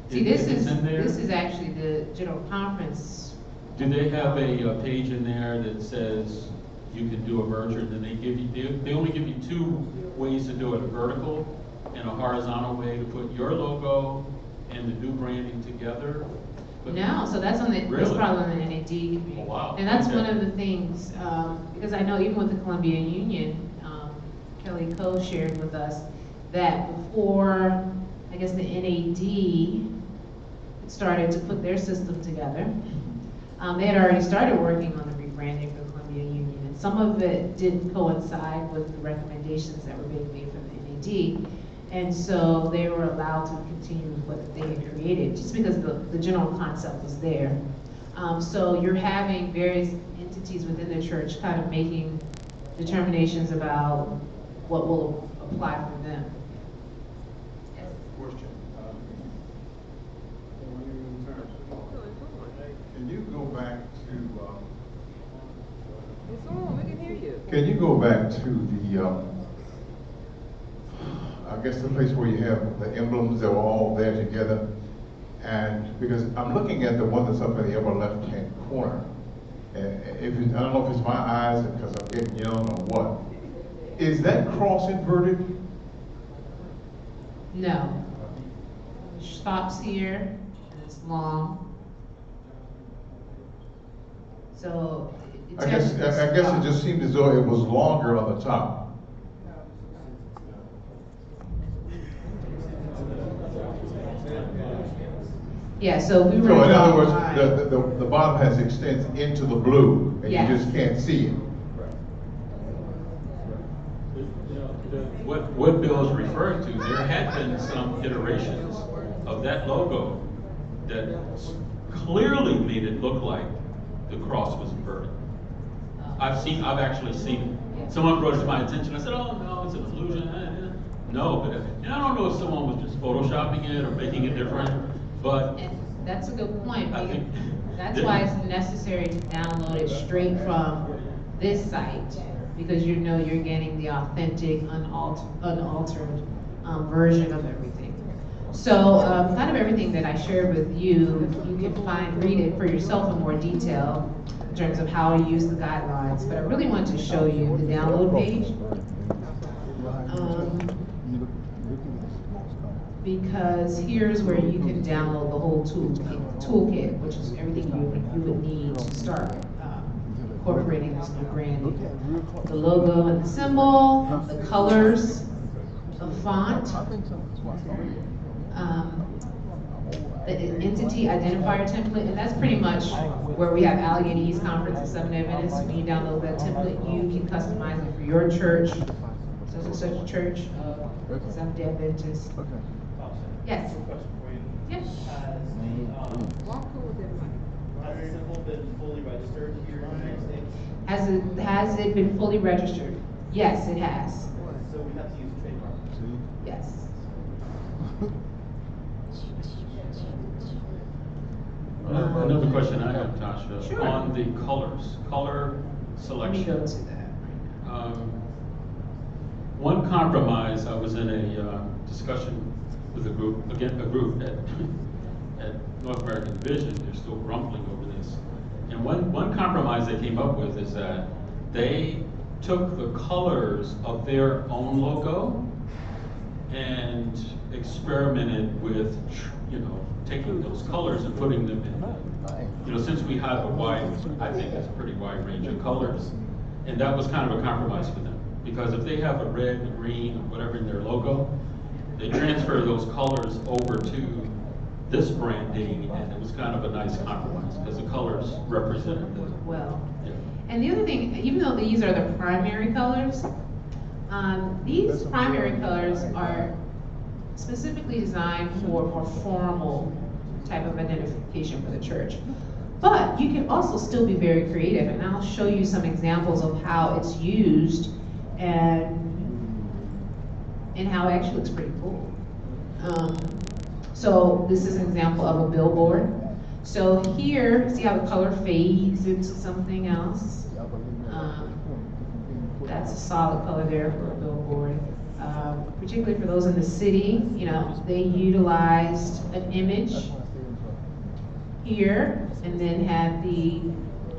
See, if it's in there. this is actually the General Conference. Do they have a page in there that says you can do a merger, and then they only give you two ways to do it, a vertical and a horizontal way to put your logo and the new branding together? But No, so that's on the, that's Really? probably on the NAD. Oh, wow. And that's Okay. one of the things, because I know even with the Columbia Union, Kelly Coe shared with us that before, I guess the NAD started to put their system together. They had already started working on the rebranding for Columbia Union, and some of it didn't coincide with the recommendations that were being made from the NAD. And so they were allowed to continue with what they had created, just because the general concept was there. So you're having various entities within the church kind of making determinations about what will apply for them. Question. Can you go back to? It's on, we can hear you. Can you go back to the? I guess the place where you have the emblems that were all there together, and because I'm looking at the one that's up in the upper left-hand corner, and I don't know if it's my eyes because I'm getting young or what. Is that cross inverted? No. It stops here, and it's long. So I guess it just seemed as though it was longer on the top. Yeah, so we were. So in other words, the bottom has extends into the blue, and Yes. you just can't see it. What Bill is referring to, there had been some iterations of that logo that clearly made it look like the cross was inverted. I've actually seen it. Someone brought it to my attention. I said, "Oh no, it's an illusion." No, but and I don't know if someone was just photoshopping it or making it different, but And that's a good point. I think That's why it's necessary to download it straight from this site, because you know you're getting the authentic, unaltered version of everything. So kind of everything that I shared with you, you can read it for yourself in more detail in terms of how to use the guidelines. But I really want to show you the download page. Because here's where you can download the whole toolkit, which is everything you would need to start incorporating this new branding. The logo and the symbol, the colors, the font, the entity identifier template, and that's pretty much where we have Allegheny East Conference and Seventh-day Adventist. When you download that template, you can customize it for your church, such and such a church, Seventh-day Adventist. Yes. Yes. Walk over there, Mike. Has the symbol been fully registered here in the United States? Has it been fully registered? Yes, it has. So we have to use a trademark. Yes. another question I have, Tasha, Sure. on the color Let me selection. go to that. One compromise, I was in a discussion with a group at North American Division. They're still grumbling over this. And one compromise they came up with is that they took the colors of their own logo and experimented with, taking those colors and putting them in, since we have I think it's a pretty wide range of colors. And that was kind of a compromise for them. Because if they have a red, a green, or whatever in their logo, they transfer those colors over to this branding, and it was kind of a nice compromise because the colors represented the. Well. Yeah. And the other thing, even though these are the primary colors, these primary colors are specifically designed for more formal type of identification for the church. But you can also still be very creative, and I'll show you some examples of how it's used and how it actually looks pretty cool. So this is an example of a billboard. So here, see how the color fades into something else? That's a solid color there for a billboard. Particularly for those in the city, they utilized an image here and then had the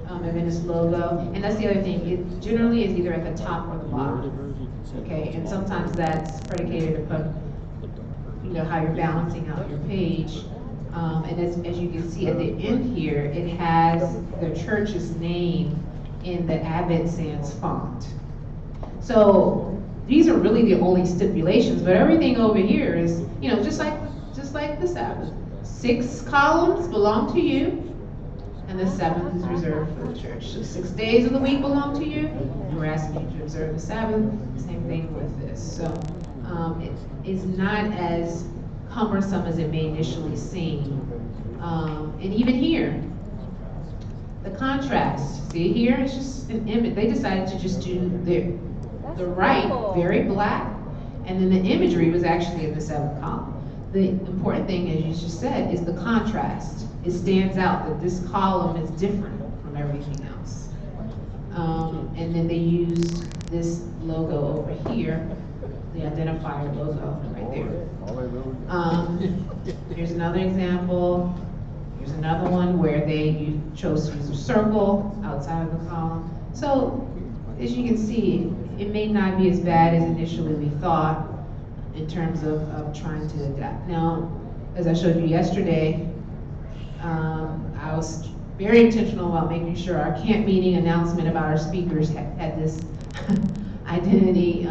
Adventist logo. And that's the other thing, it generally is either at the top or the bottom. Okay, and sometimes that's predicated upon how you're balancing out your page. And as you can see at the end here, it has the church's name in the Abbott Sans font. So these are really the only stipulations, but everything over here is, just like the Sabbath. 6 columns belong to you, and the 7th is reserved for the church. So 6 days of the week belong to you, and we're asking you to observe the Sabbath. Same thing with this. So it is not as cumbersome as it may initially seem. And even here, the contrast, see here, it's just an image. They decided to just do the right, very black, and then the imagery was actually in the 7th column. The important thing, as you just said, is the contrast. It stands out that this column is different from everything else. And then they used this logo over here, the identifier logo right there. Here's another example. Here's another one where you chose to use a circle outside of the column. So, as you can see, it may not be as bad as initially we thought in terms of trying to adapt. Now, as I showed you yesterday, I was very intentional about making sure our camp meeting announcement about our speakers had this identity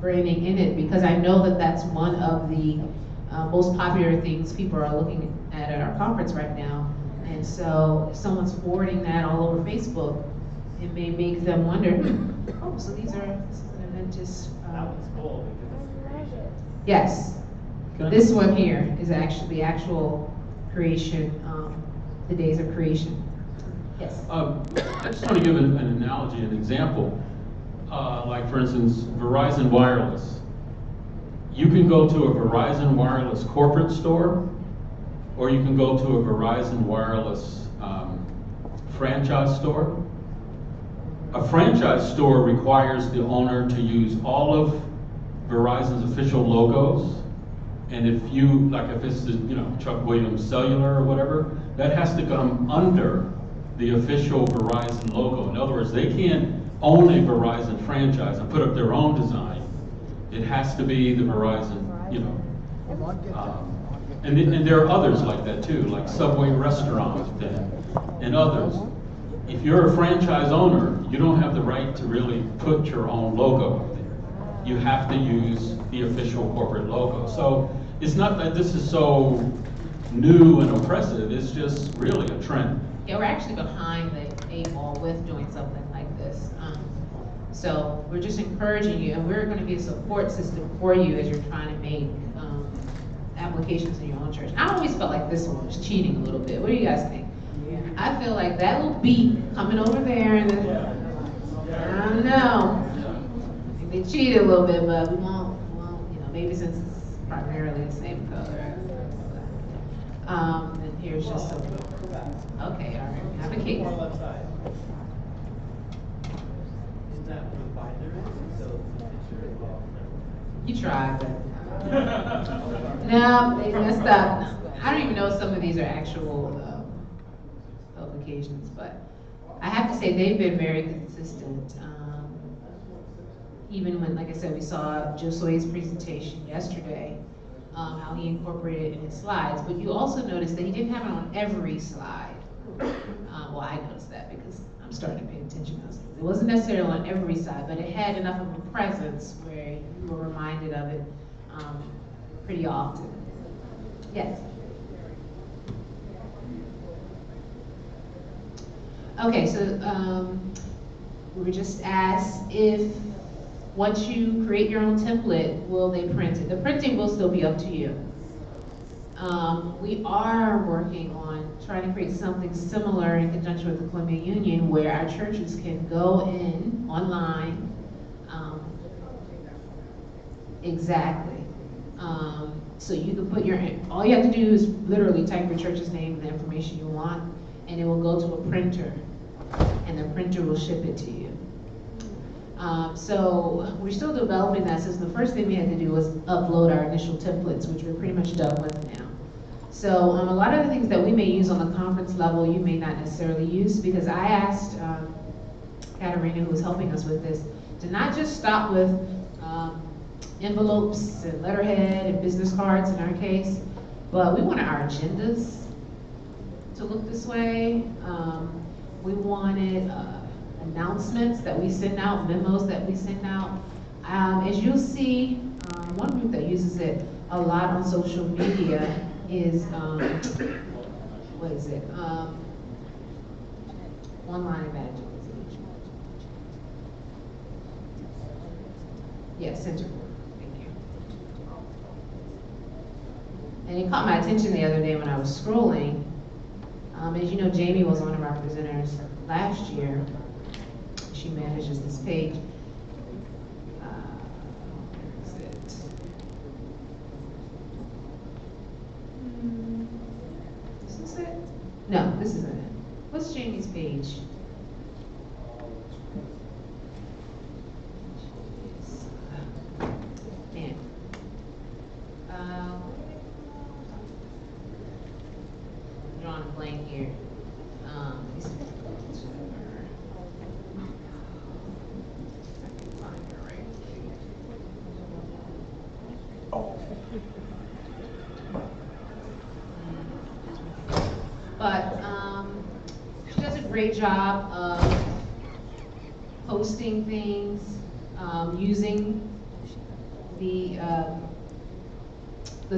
branding in it, because I know that that's one of the most popular things people are looking at our conference right now. And so if someone's forwarding that all over Facebook, it may make them wonder, oh, so this is an Adventist. That one's cool because it's creation. Yes. This one here is actually the actual creation, the days of creation. Yes. I just want to give an analogy, an example. Like for instance, Verizon Wireless. You can go to a Verizon Wireless corporate store, or you can go to a Verizon Wireless franchise store. A franchise store requires the owner to use all of Verizon's official logos, and if it's the, Chuck Williams Cellular or whatever, that has to come under the official Verizon logo. In other words, they can't own a Verizon franchise and put up their own design. It has to be the Verizon, and there are others like that too, like Subway Restaurant and others. If you're a franchise owner, you don't have the right to really put your own logo up there. You have to use the official corporate logo. So it's not that this is so new and oppressive, it's just really a trend. Yeah, we're actually behind the 8 ball with doing something like this. So we're just encouraging you, and we're going to be a support system for you as you're trying to make applications in your own church. I always felt like this one was cheating a little bit. What do you guys think? I feel like that little beat coming over there, and then, I don't know. I think they cheated a little bit, but we won't, maybe since it's primarily the same color. And here's just some, okay, all right, have a cake. On the left side. Is that where the binder is? So the picture is all. You tried, but no, they messed up. I don't even know if some of these are actual publications, but I have to say they've been very consistent. Even when, like I said, we saw Josue's presentation yesterday, how he incorporated it in his slides, but you also noticed that he didn't have it on every slide. Well, I noticed that because I'm starting to pay attention to those things. It wasn't necessarily on every side, but it had enough of a presence where you were reminded of it pretty often. Yes? Okay, so we were just asked if once you create your own template, will they print it? The printing will still be up to you. We are working on trying to create something similar in conjunction with the Columbia Union where our churches can go in online. Exactly. So you can put all you have to do is literally type your church's name and the information you want, and it will go to a printer, and the printer will ship it to you. So we're still developing that system. The first thing we had to do was upload our initial templates, which we're pretty much done with now. So a lot of the things that we may use on the conference level, you may not necessarily use, because I asked Katarina, who was helping us with this, to not just stop with envelopes and letterhead and business cards in our case, but we wanted our agendas to look this way. We wanted announcements that we send out, memos that we send out. As you'll see, one group that uses it a lot on social media is, what is it? Online evangelism. Yes, center work. Thank you. And it caught my attention the other day when I was scrolling. As you know, Jamie was one of our presenters last year. She manages this page. Where is it? Is this it? No, this isn't it. What's Jamie's page? Man. I'm drawing a blank here. But she does a great job of posting things, using the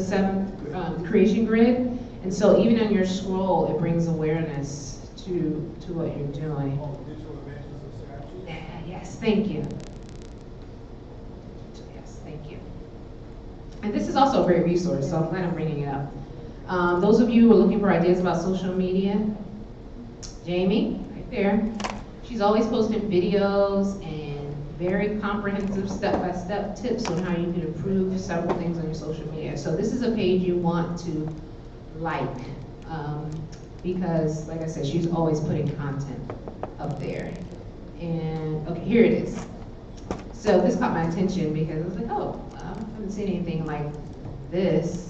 7 creation grid, and so even on your scroll, it brings awareness to what you're doing. Yes, thank you. Yes, thank you. And this is also a great resource, so I'm glad I'm bringing it up. Those of you who are looking for ideas about social media, Jamie, right there, she's always posting videos and very comprehensive step-by-step tips on how you can improve several things on your social media. So this is a page you want to like, because, like I said, she's always putting content up there. And, okay, here it is. So this caught my attention because I was like, oh, I haven't seen anything like this.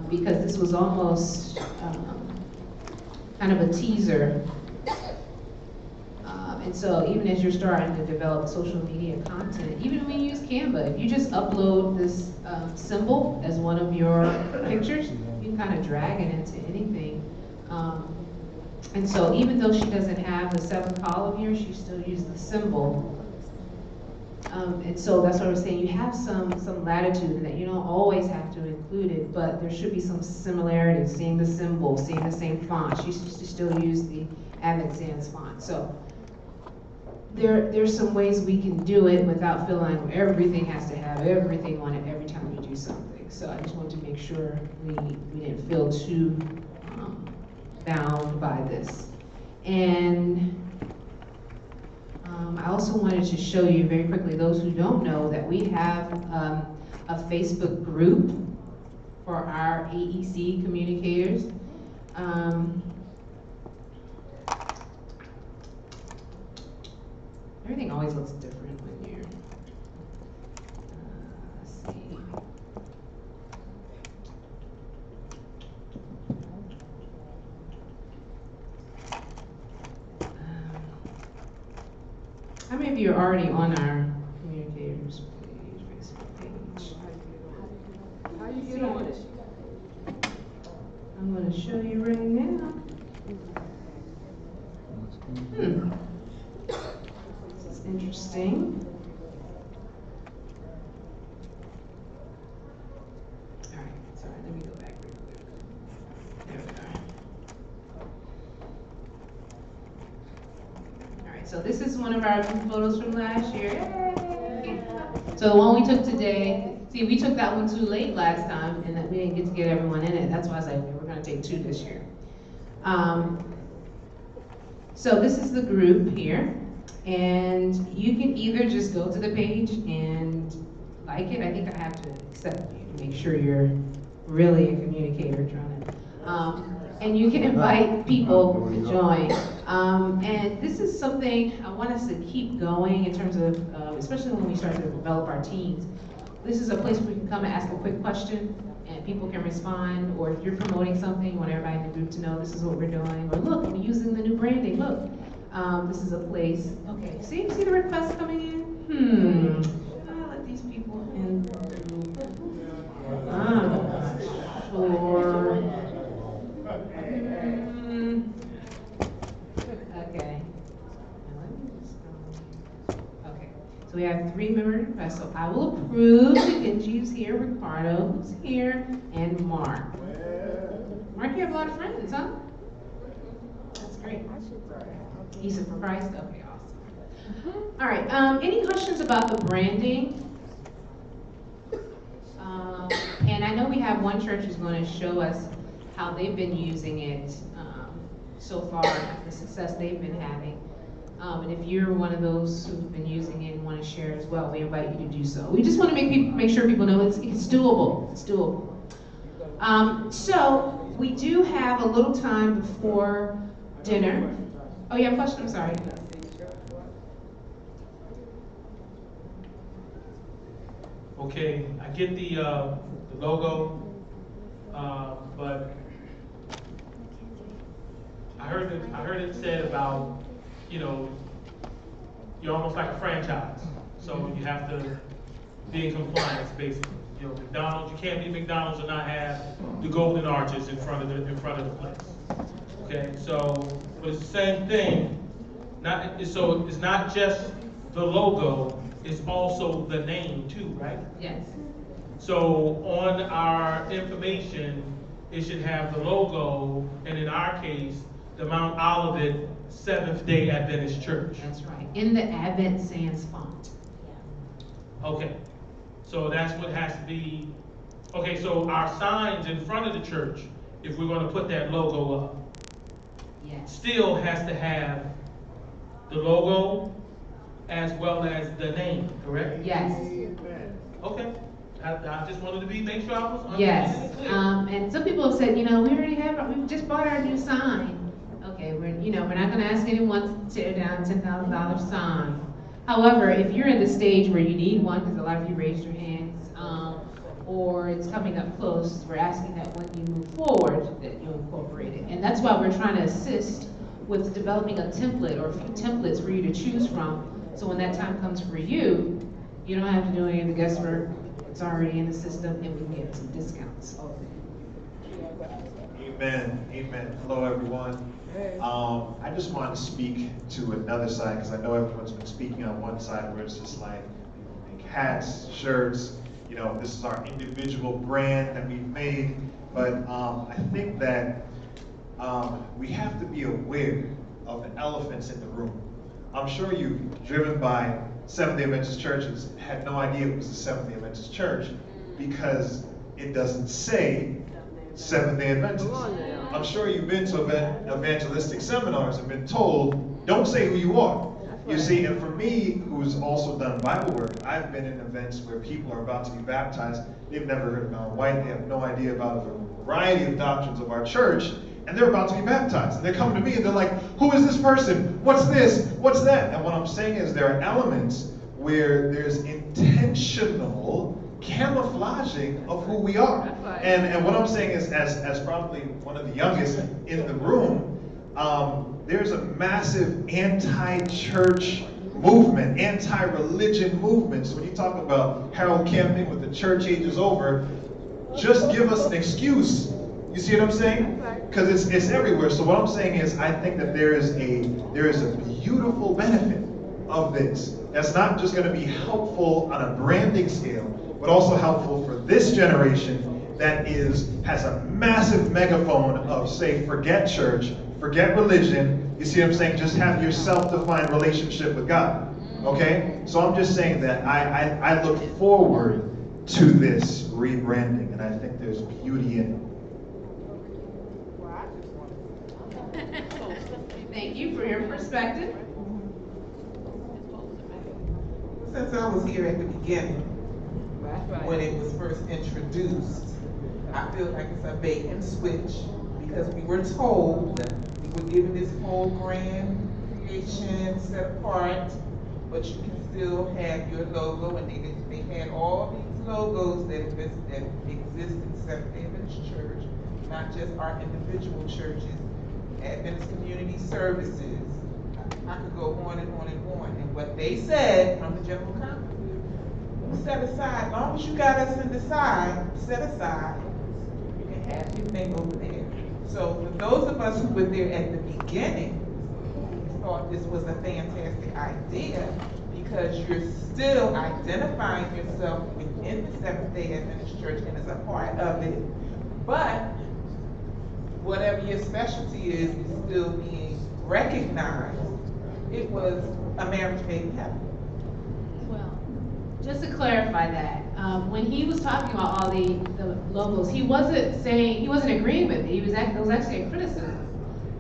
Because this was almost kind of a teaser. And so even as you're starting to develop social media content, even when you use Canva, if you just upload this symbol as one of your pictures, you can kind of drag it into anything. And so even though she doesn't have the 7th column here, she still uses the symbol. And so that's what I was saying, you have some latitude in that you don't always have to include it, but there should be some similarities, seeing the symbol, seeing the same font. She still use the Avid Sans font. So there's some ways we can do it without feeling like everything has to have everything on it every time we do something. So I just wanted to make sure we didn't feel too bound by this. And I also wanted to show you very quickly, those who don't know, that we have a Facebook group for our AEC communicators. Everything always looks different when you're, let's see. How many of you are already on our communicators page, Facebook page? How you get on it? I'm going to show you right now. This is interesting. All right, sorry, let me go back real quick. There we are. All right, so this is one of our photos from last year. Yay! So the one we took today, see, we took that one too late last time, and that we didn't get to get everyone in it. That's why I was like, we're going to take 2 this year. So this is the group here, and you can either just go to the page and like it. I think I have to accept you to make sure you're really a communicator, trying to. And you can invite people to join. And this is something I want us to keep going in terms of, especially when we start to develop our teams. This is a place where you can come and ask a quick question, and people can respond. Or if you're promoting something, you want everybody in the group to know this is what we're doing. Or look, we're using the new branding. Look, this is a place. Okay, see the requests coming in? Should I let these people in? I'm not sure. Okay. Okay. So we have 3 member requests. So I will approve. Genji's here, Ricardo's here, and Mark. Mark, you have a lot of friends, huh? That's great. You said for Christ? Okay, awesome. All right, any questions about the branding? And I know we have one church who's going to show us how they've been using it so far, the success they've been having. And if you're one of those who've been using it and want to share as well, we invite you to do so. We just want to make sure people know it's doable. It's doable. So we do have a little time before dinner. Oh, you have a question? I'm sorry. Okay, I get the logo, but I heard it said about, you know, you're almost like a franchise, so you have to be in compliance basically. You know, McDonald's, you can't be McDonald's and not have the golden arches in front of the place. Okay, so but it's the same thing. So it's not just the logo. It's also the name too, right? Yes. So on our information, it should have the logo, and in our case, the Mount Olivet Seventh-day Adventist Church. That's right. In the Advent Sans font. Okay. So that's what has to be. Okay, so our signs in front of the church, if we're going to put that logo up, Yes. still has to have the logo as well as the name, correct? Yes. Okay. I just wanted to make sure I was Yes. understanding it clear. And some people have said, we just bought our new sign. Okay, we're not going to ask anyone to tear down $10,000 sign. However, if you're in the stage where you need one, because a lot of you raised your hands, or it's coming up close, we're asking that when you move forward, that you incorporate it. And that's why we're trying to assist with developing a template or a few templates for you to choose from. So when that time comes for you, you don't have to do any of the guesswork. It's already in the system, and we can get some discounts. Amen. Amen. Hello, everyone. I just want to speak to another side, because I know everyone's been speaking on one side where it's just like people make hats, shirts. This is our individual brand that we've made. But I think that we have to be aware of the elephants in the room. I'm sure you've driven by Seventh-day Adventist churches, had no idea it was a Seventh-day Adventist church because it doesn't say Seventh-day Adventist. I'm sure you've been to evangelistic seminars and been told, don't say who you are. You see, and for me, who's also done Bible work, I've been in events where people are about to be baptized. They've never heard of Mount White. They have no idea about the variety of doctrines of our church, and they're about to be baptized. And they're coming to me and they're like, who is this person? What's this? What's that? And what I'm saying is there are elements where there's intentional camouflaging of who we are. And what I'm saying is, as probably one of the youngest in the room, there's a massive anti-church movement, anti-religion movement. So when you talk about Harold Camping with the church age is over, just give us an excuse. You see what I'm saying? Because it's everywhere. So what I'm saying is, I think that there is a beautiful benefit of this. That's not just going to be helpful on a branding scale, but also helpful for this generation that has a massive megaphone of, say, forget church, forget religion. You see what I'm saying? Just have your self-defined relationship with God. Okay? So I'm just saying that I look forward to this rebranding, and I think there's beauty in it. Thank you for your perspective. Since I was here at the beginning, when it was first introduced, I feel like it's a bait and switch, because we were told we were given this whole grand creation set apart, but you can still have your logo, and they had all these logos that exist in Seventh-day Adventist Church, not just our individual churches, Adventist Community Services. I could go on and on and on. And what they said from the General Conference, set aside, as long as you got us in the side, set aside, you can have your thing over there. So for those of us who were there at the beginning, we thought this was a fantastic idea, because you're still identifying yourself within the Seventh-day Adventist Church and as a part of it. But whatever your specialty is still being recognized. It was a marriage made in heaven. Well, just to clarify that, when he was talking about all the logos, he wasn't agreeing with it. It was actually a criticism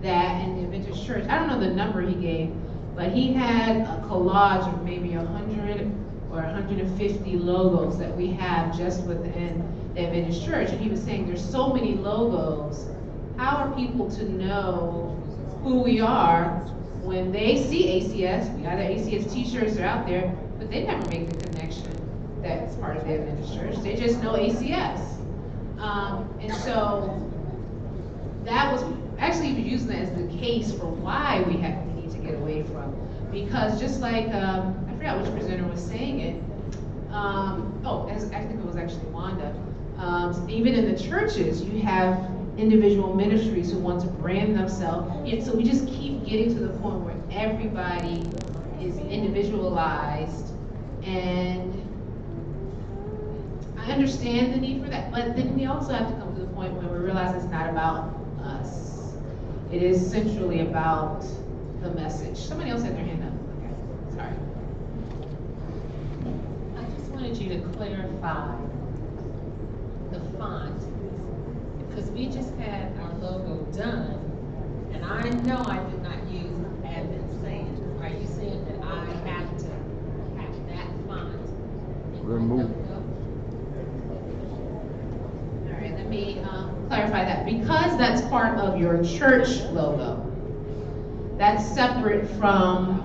that in the Adventist Church, I don't know the number he gave, but he had a collage of maybe 100 or 150 logos that we have just within the Adventist Church. And he was saying there's so many logos. How are people to know who we are when they see ACS? We got the ACS t-shirts, they're out there, but they never make the connection that it's part of the Adventist Church. They just know ACS. And so that was actually using that as the case for why we need to get away from. Because just like, I forgot which presenter was saying it, I think it was actually Wanda, even in the churches, you have individual ministries who want to brand themselves. And so we just keep getting to the point where everybody is individualized, and I understand the need for that, but then we also have to come to the point where we realize it's not about us. It is centrally about the message. Somebody else had their hand up. Okay, sorry. I just wanted you to clarify the font, because we just had our logo done, and I know I did not use Advent Saint. Are you saying that I have to have that font in my logo? All right, let me clarify that. Because that's part of your church logo, that's separate from,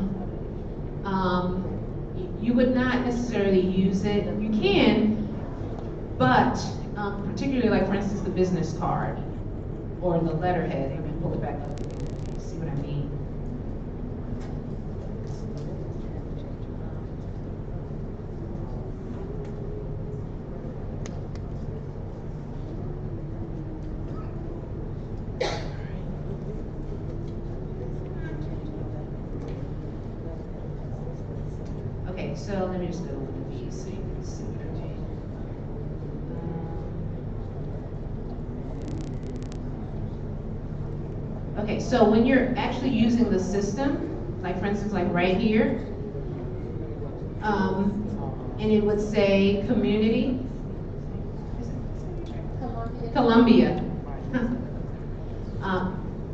you would not necessarily use it. You can, but particularly like, for instance, the business card or the letterhead. Let me pull it back up again. See what I mean? Okay, so let me just go to one of these so you can see what I mean. Okay, so when you're actually using the system, like for instance, like right here, and it would say community, Columbia,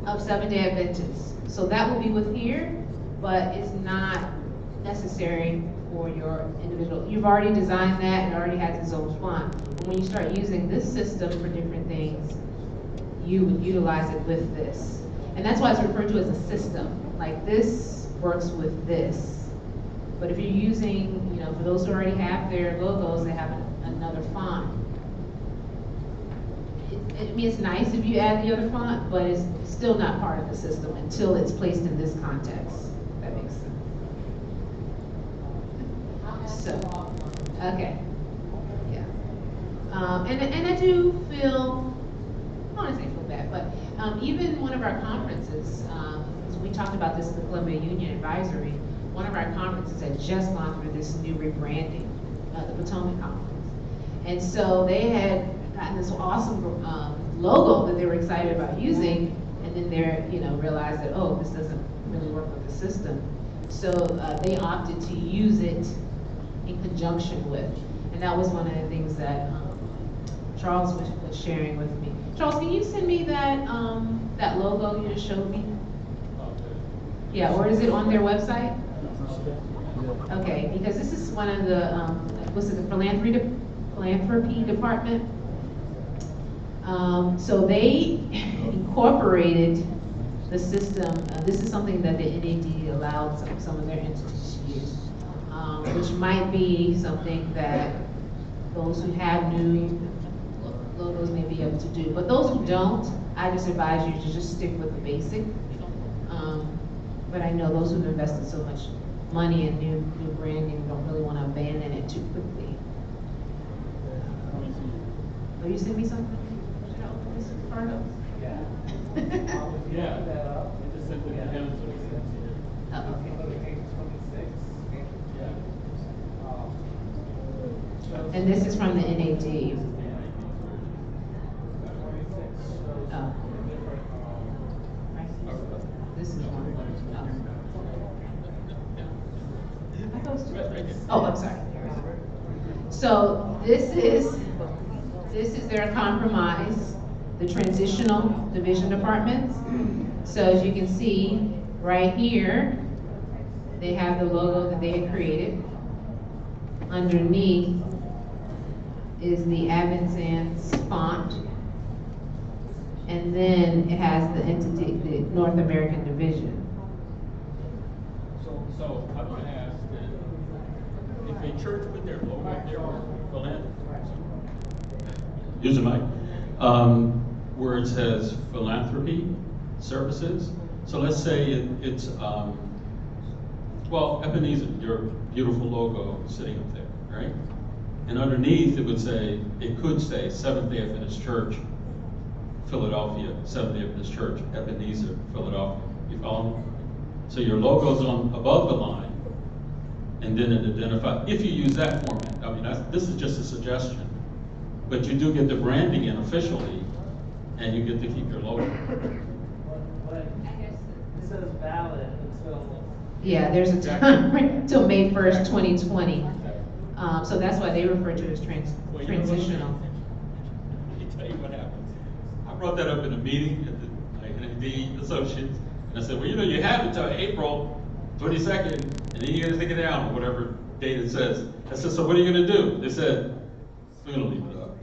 of Seventh-day Adventists. So that will be with here, but it's not necessary for your individual. You've already designed that and already has its own font. But when you start using this system for different things, you would utilize it with this. And that's why it's referred to as a system. Like this works with this. But if you're using, for those who already have their logos, they have another font. I mean, it's nice if you add the other font, but it's still not part of the system until it's placed in this context. If that makes sense. So, okay, yeah. And I do feel, I don't want to say feel bad, but even one of our conferences, we talked about this at the Columbia Union Advisory, one of our conferences had just gone through this new rebranding, the Potomac Conference. And so they had gotten this awesome logo that they were excited about using, and then they realized that, oh, this doesn't really work with the system. So they opted to use it in conjunction with, and that was one of the things that Charles was sharing with me. Charles, can you send me that that logo you just showed me? Yeah, or is it on their website? Okay, because this is one of the philanthropy department. So they incorporated the system. This is something that the NAD allowed some of their entities to use, which might be something that those who have new logos may be able to do. But those who don't, I just advise you to just stick with the basic. But I know those who've invested so much money in new branding don't really want to abandon it too quickly. Oh, you sent me something? Should I open this part up? Yeah. Yeah. That up. You just sent it to him, so he sent it here. Oh, okay. Yeah. And this is from the NAD. Oh. Oh, I'm sorry. So this is their compromise, the transitional division departments. So as you can see right here, they have the logo that they had created. Underneath is the Avanzance font. And then it has the entity, the North American division. So I'm going to ask, if a church put their logo up there, use the mic, where it says philanthropy services. So let's say it's, well, Ebenezer, your beautiful logo sitting up there, right? And underneath it would say, it could say Seventh-day Adventist Church, Philadelphia, Seventh-day Adventist Church, Ebenezer, Philadelphia. You follow me? So your logo's on above the line, and then it identifies, if you use that format. I mean, this is just a suggestion, but you do get the branding in officially, and you get to keep your logo. But it says valid until. Yeah, there's a time until May 1st, 2020. So that's why they refer to it as transitional. Let me tell you what happened. I brought that up in a meeting at the Associates, and I said, well, you have until April 22nd, and then you gotta take it down, or whatever date it says. I said, so what are you gonna do? They said, we're gonna leave it up.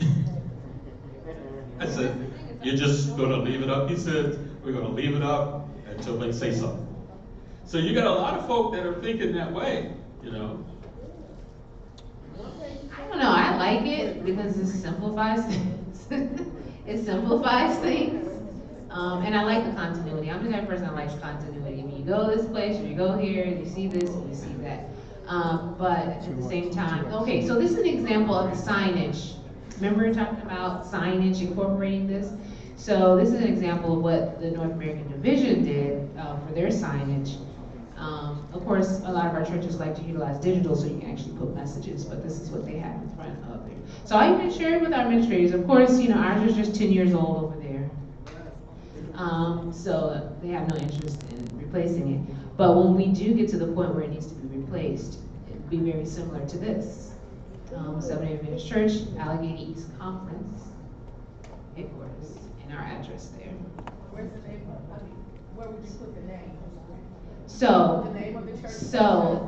I said, you're just gonna leave it up? He said, we're gonna leave it up until they say something. So you got a lot of folk that are thinking that way, you know. I don't know, I like it because it simplifies things. It simplifies things. And I like the continuity. I'm the type of person that likes continuity. When you go this place, or you go here, and you see this, and you see that. But at the same time, okay, so this is an example of the signage. Remember we were talking about signage incorporating this? So this is an example of what the North American Division did for their signage. Of course, a lot of our churches like to utilize digital so you can actually put messages, but this is what they have in front of there. So I even share it with our administrators. Of course, ours is just 10 years old over there. So they have no interest in replacing it. But when we do get to the point where it needs to be replaced, it'd be very similar to this. Seventh-day Adventist Church, Allegheny East Conference, headquarters, and our address there. Where's the name? Where would you put the name? So, The name of the church?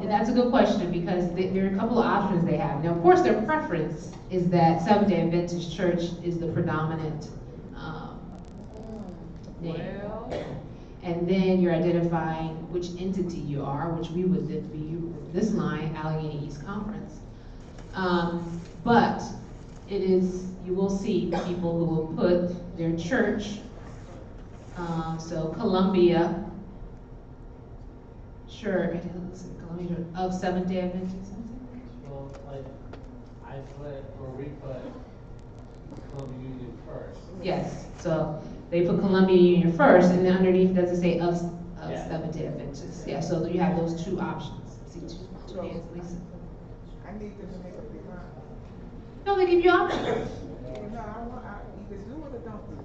That's a good question because there are a couple of options they have. Now, of course, their preference is that Seventh-day Adventist Church is the predominant name. And then you're identifying which entity you are, which we would then be this line, Allegheny East Conference. But you will see people who will put their church, so Columbia, sure, Columbia of Seventh-day Adventists. Well, like, I put, or we put Columbia Union first. Yes, so they put Columbia Union first, and then underneath does it say of Yeah. Seventh-day Adventists. Yeah, so you have those two options. See, two hands, Lisa. I need them to make up their mind. No, they give you options. No, I either do it or don't do it.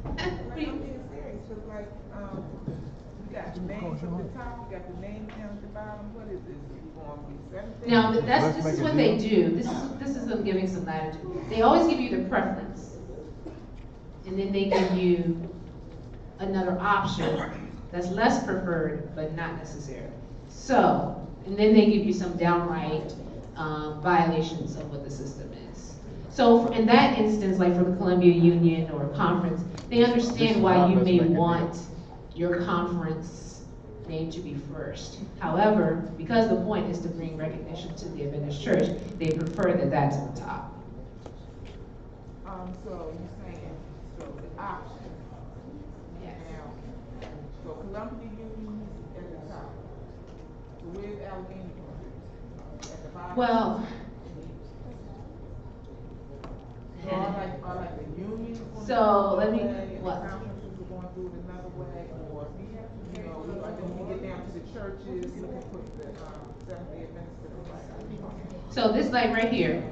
Like, I'm being serious, cause like, you got the names at the top, you got the names down at the bottom, what is this? You gonna be 17? Now, this is what they do. This is them giving some latitude. They always give you the preference. And then they give you another option that's less preferred, but not necessary. So, and then they give you some downright violations of what the system is. So in that instance, like for the Columbia Union or conference, they understand why you may want your conference name to be first. However, because the point is to bring recognition to the Adventist Church, they prefer that that's at the top. So you're saying, so the option. Yes. Now, so Columbia Union is at the top. So where's Allegheny? At the bottom? Well, So are like the unions going So, let me- one way, and what? the conferences are going through it another way, or, or then when we get down to the churches, we can put the, Seventh-day Adventist to the right. so this like right here,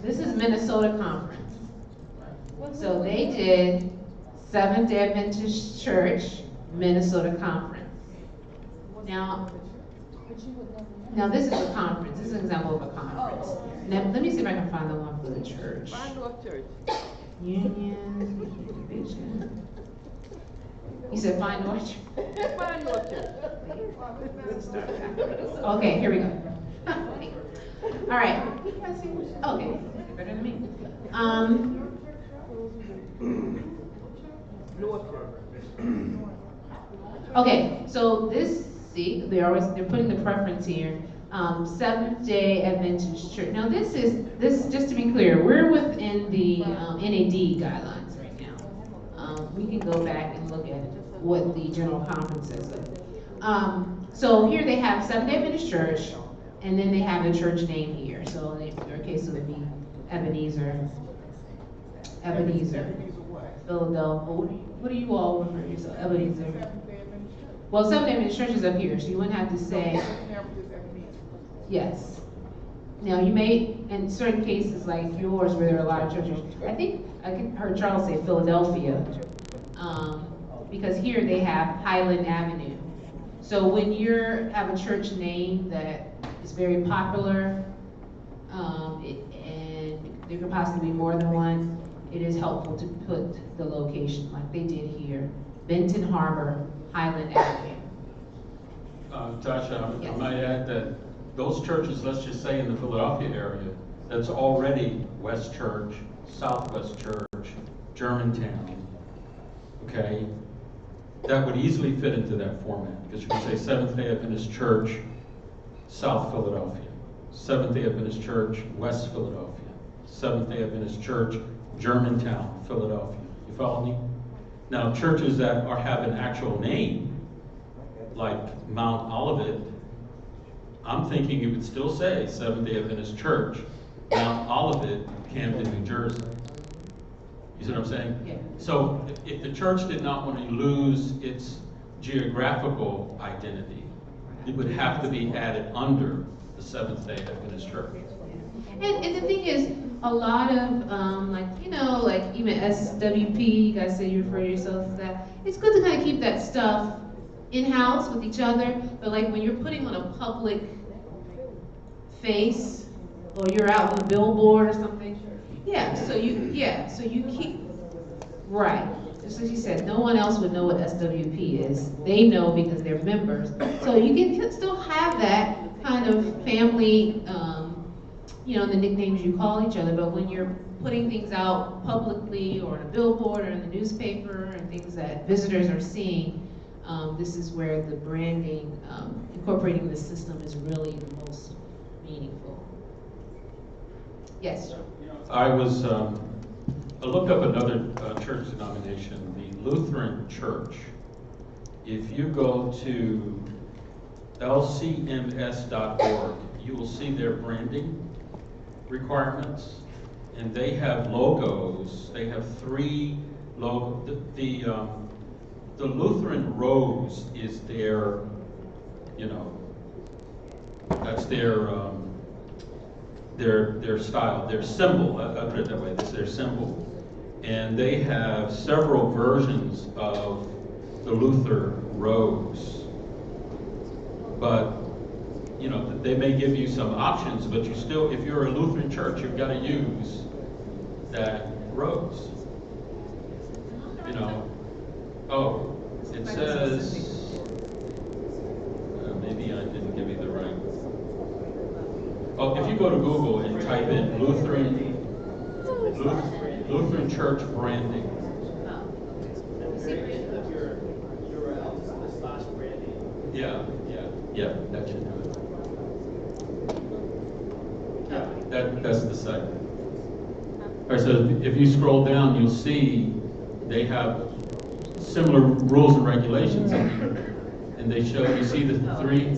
this is Minnesota Conference. So they did Seventh-day Adventist Church, Minnesota Conference. Now, Now this is a conference. This is an example of a conference. Now let me see if I can find the one for the church. Union, division. You said find North. Okay, here we go. All right. Okay, better than me. Okay, so this, see, they're putting the preference here. Seventh Day Adventist Church. Now this just to be clear, we're within the NAD guidelines right now. We can go back and look at what the General Conference says. So here they have Seventh Day Adventist Church, and then they have the church name here. So in their case, it would be Ebenezer, Philadelphia. What do you all refer to yourself? Ebenezer. Well, Seventh Day Adventist Church is up here, so you wouldn't have to say. Yes. Now you may, in certain cases like yours, where there are a lot of churches, I think I heard Charles say Philadelphia, because here they have Highland Avenue. So when you have a church name that is very popular, and there could possibly be more than one, it is helpful to put the location like they did here, Benton Harbor, Highland Avenue. Tasha, Yes. I might add that those churches, let's just say in the Philadelphia area, that's already West Church, Southwest Church, Germantown, okay? That would easily fit into that format, because you can say Seventh Day Adventist Church, South Philadelphia, Seventh Day Adventist Church, West Philadelphia, Seventh Day Adventist Church, Germantown, Philadelphia. You follow me? Now, churches that have an actual name, like Mount Olivet, I'm thinking it would still say Seventh Day Adventist Church, Mount Olivet, Camden, New Jersey. You see what I'm saying? Yeah. So if the church did not want to lose its geographical identity, it would have to be added under the Seventh Day Adventist Church. And the thing is, a lot of, like even SWP, you guys say you refer to yourselves as that, it's good to kind of keep that stuff in-house with each other, but like when you're putting on a public face, or you're out on a billboard or something, so you keep, right. Just as you said, no one else would know what SWP is. They know because they're members. So you can still have that kind of family, the nicknames you call each other, but when you're putting things out publicly or on a billboard or in the newspaper and things that visitors are seeing, this is where the branding, incorporating the system is really the most meaningful. Yes? I looked up another church denomination, the Lutheran Church. If you go to lcms.org, you will see their branding requirements, and they have logos. They have 3 logos. The Lutheran rose is their, that's their style, their symbol. I'll put it that way. That's their symbol, and they have several versions of the Luther rose, but they may give you some options, but you still, if you're a Lutheran church, you've got to use that rose. Oh, it says, maybe I didn't give you the right. Oh, if you go to Google and type in Lutheran church branding. Yeah, that should do it. That's the site. All right, so if you scroll down, you'll see they have similar rules and regulations, and they show, you see the 3.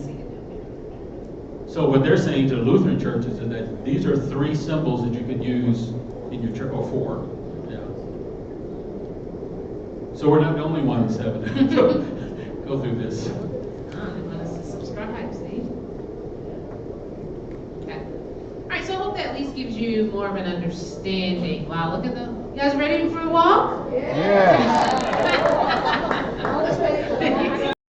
So what they're saying to Lutheran churches is that these are 3 symbols that you could use in your church, or 4. Yeah. So we're not the only ones having to go through this. Subscribe, see? Okay. All right, so I hope that at least gives you more of an understanding. Wow, look at you guys ready for the walk? Yeah.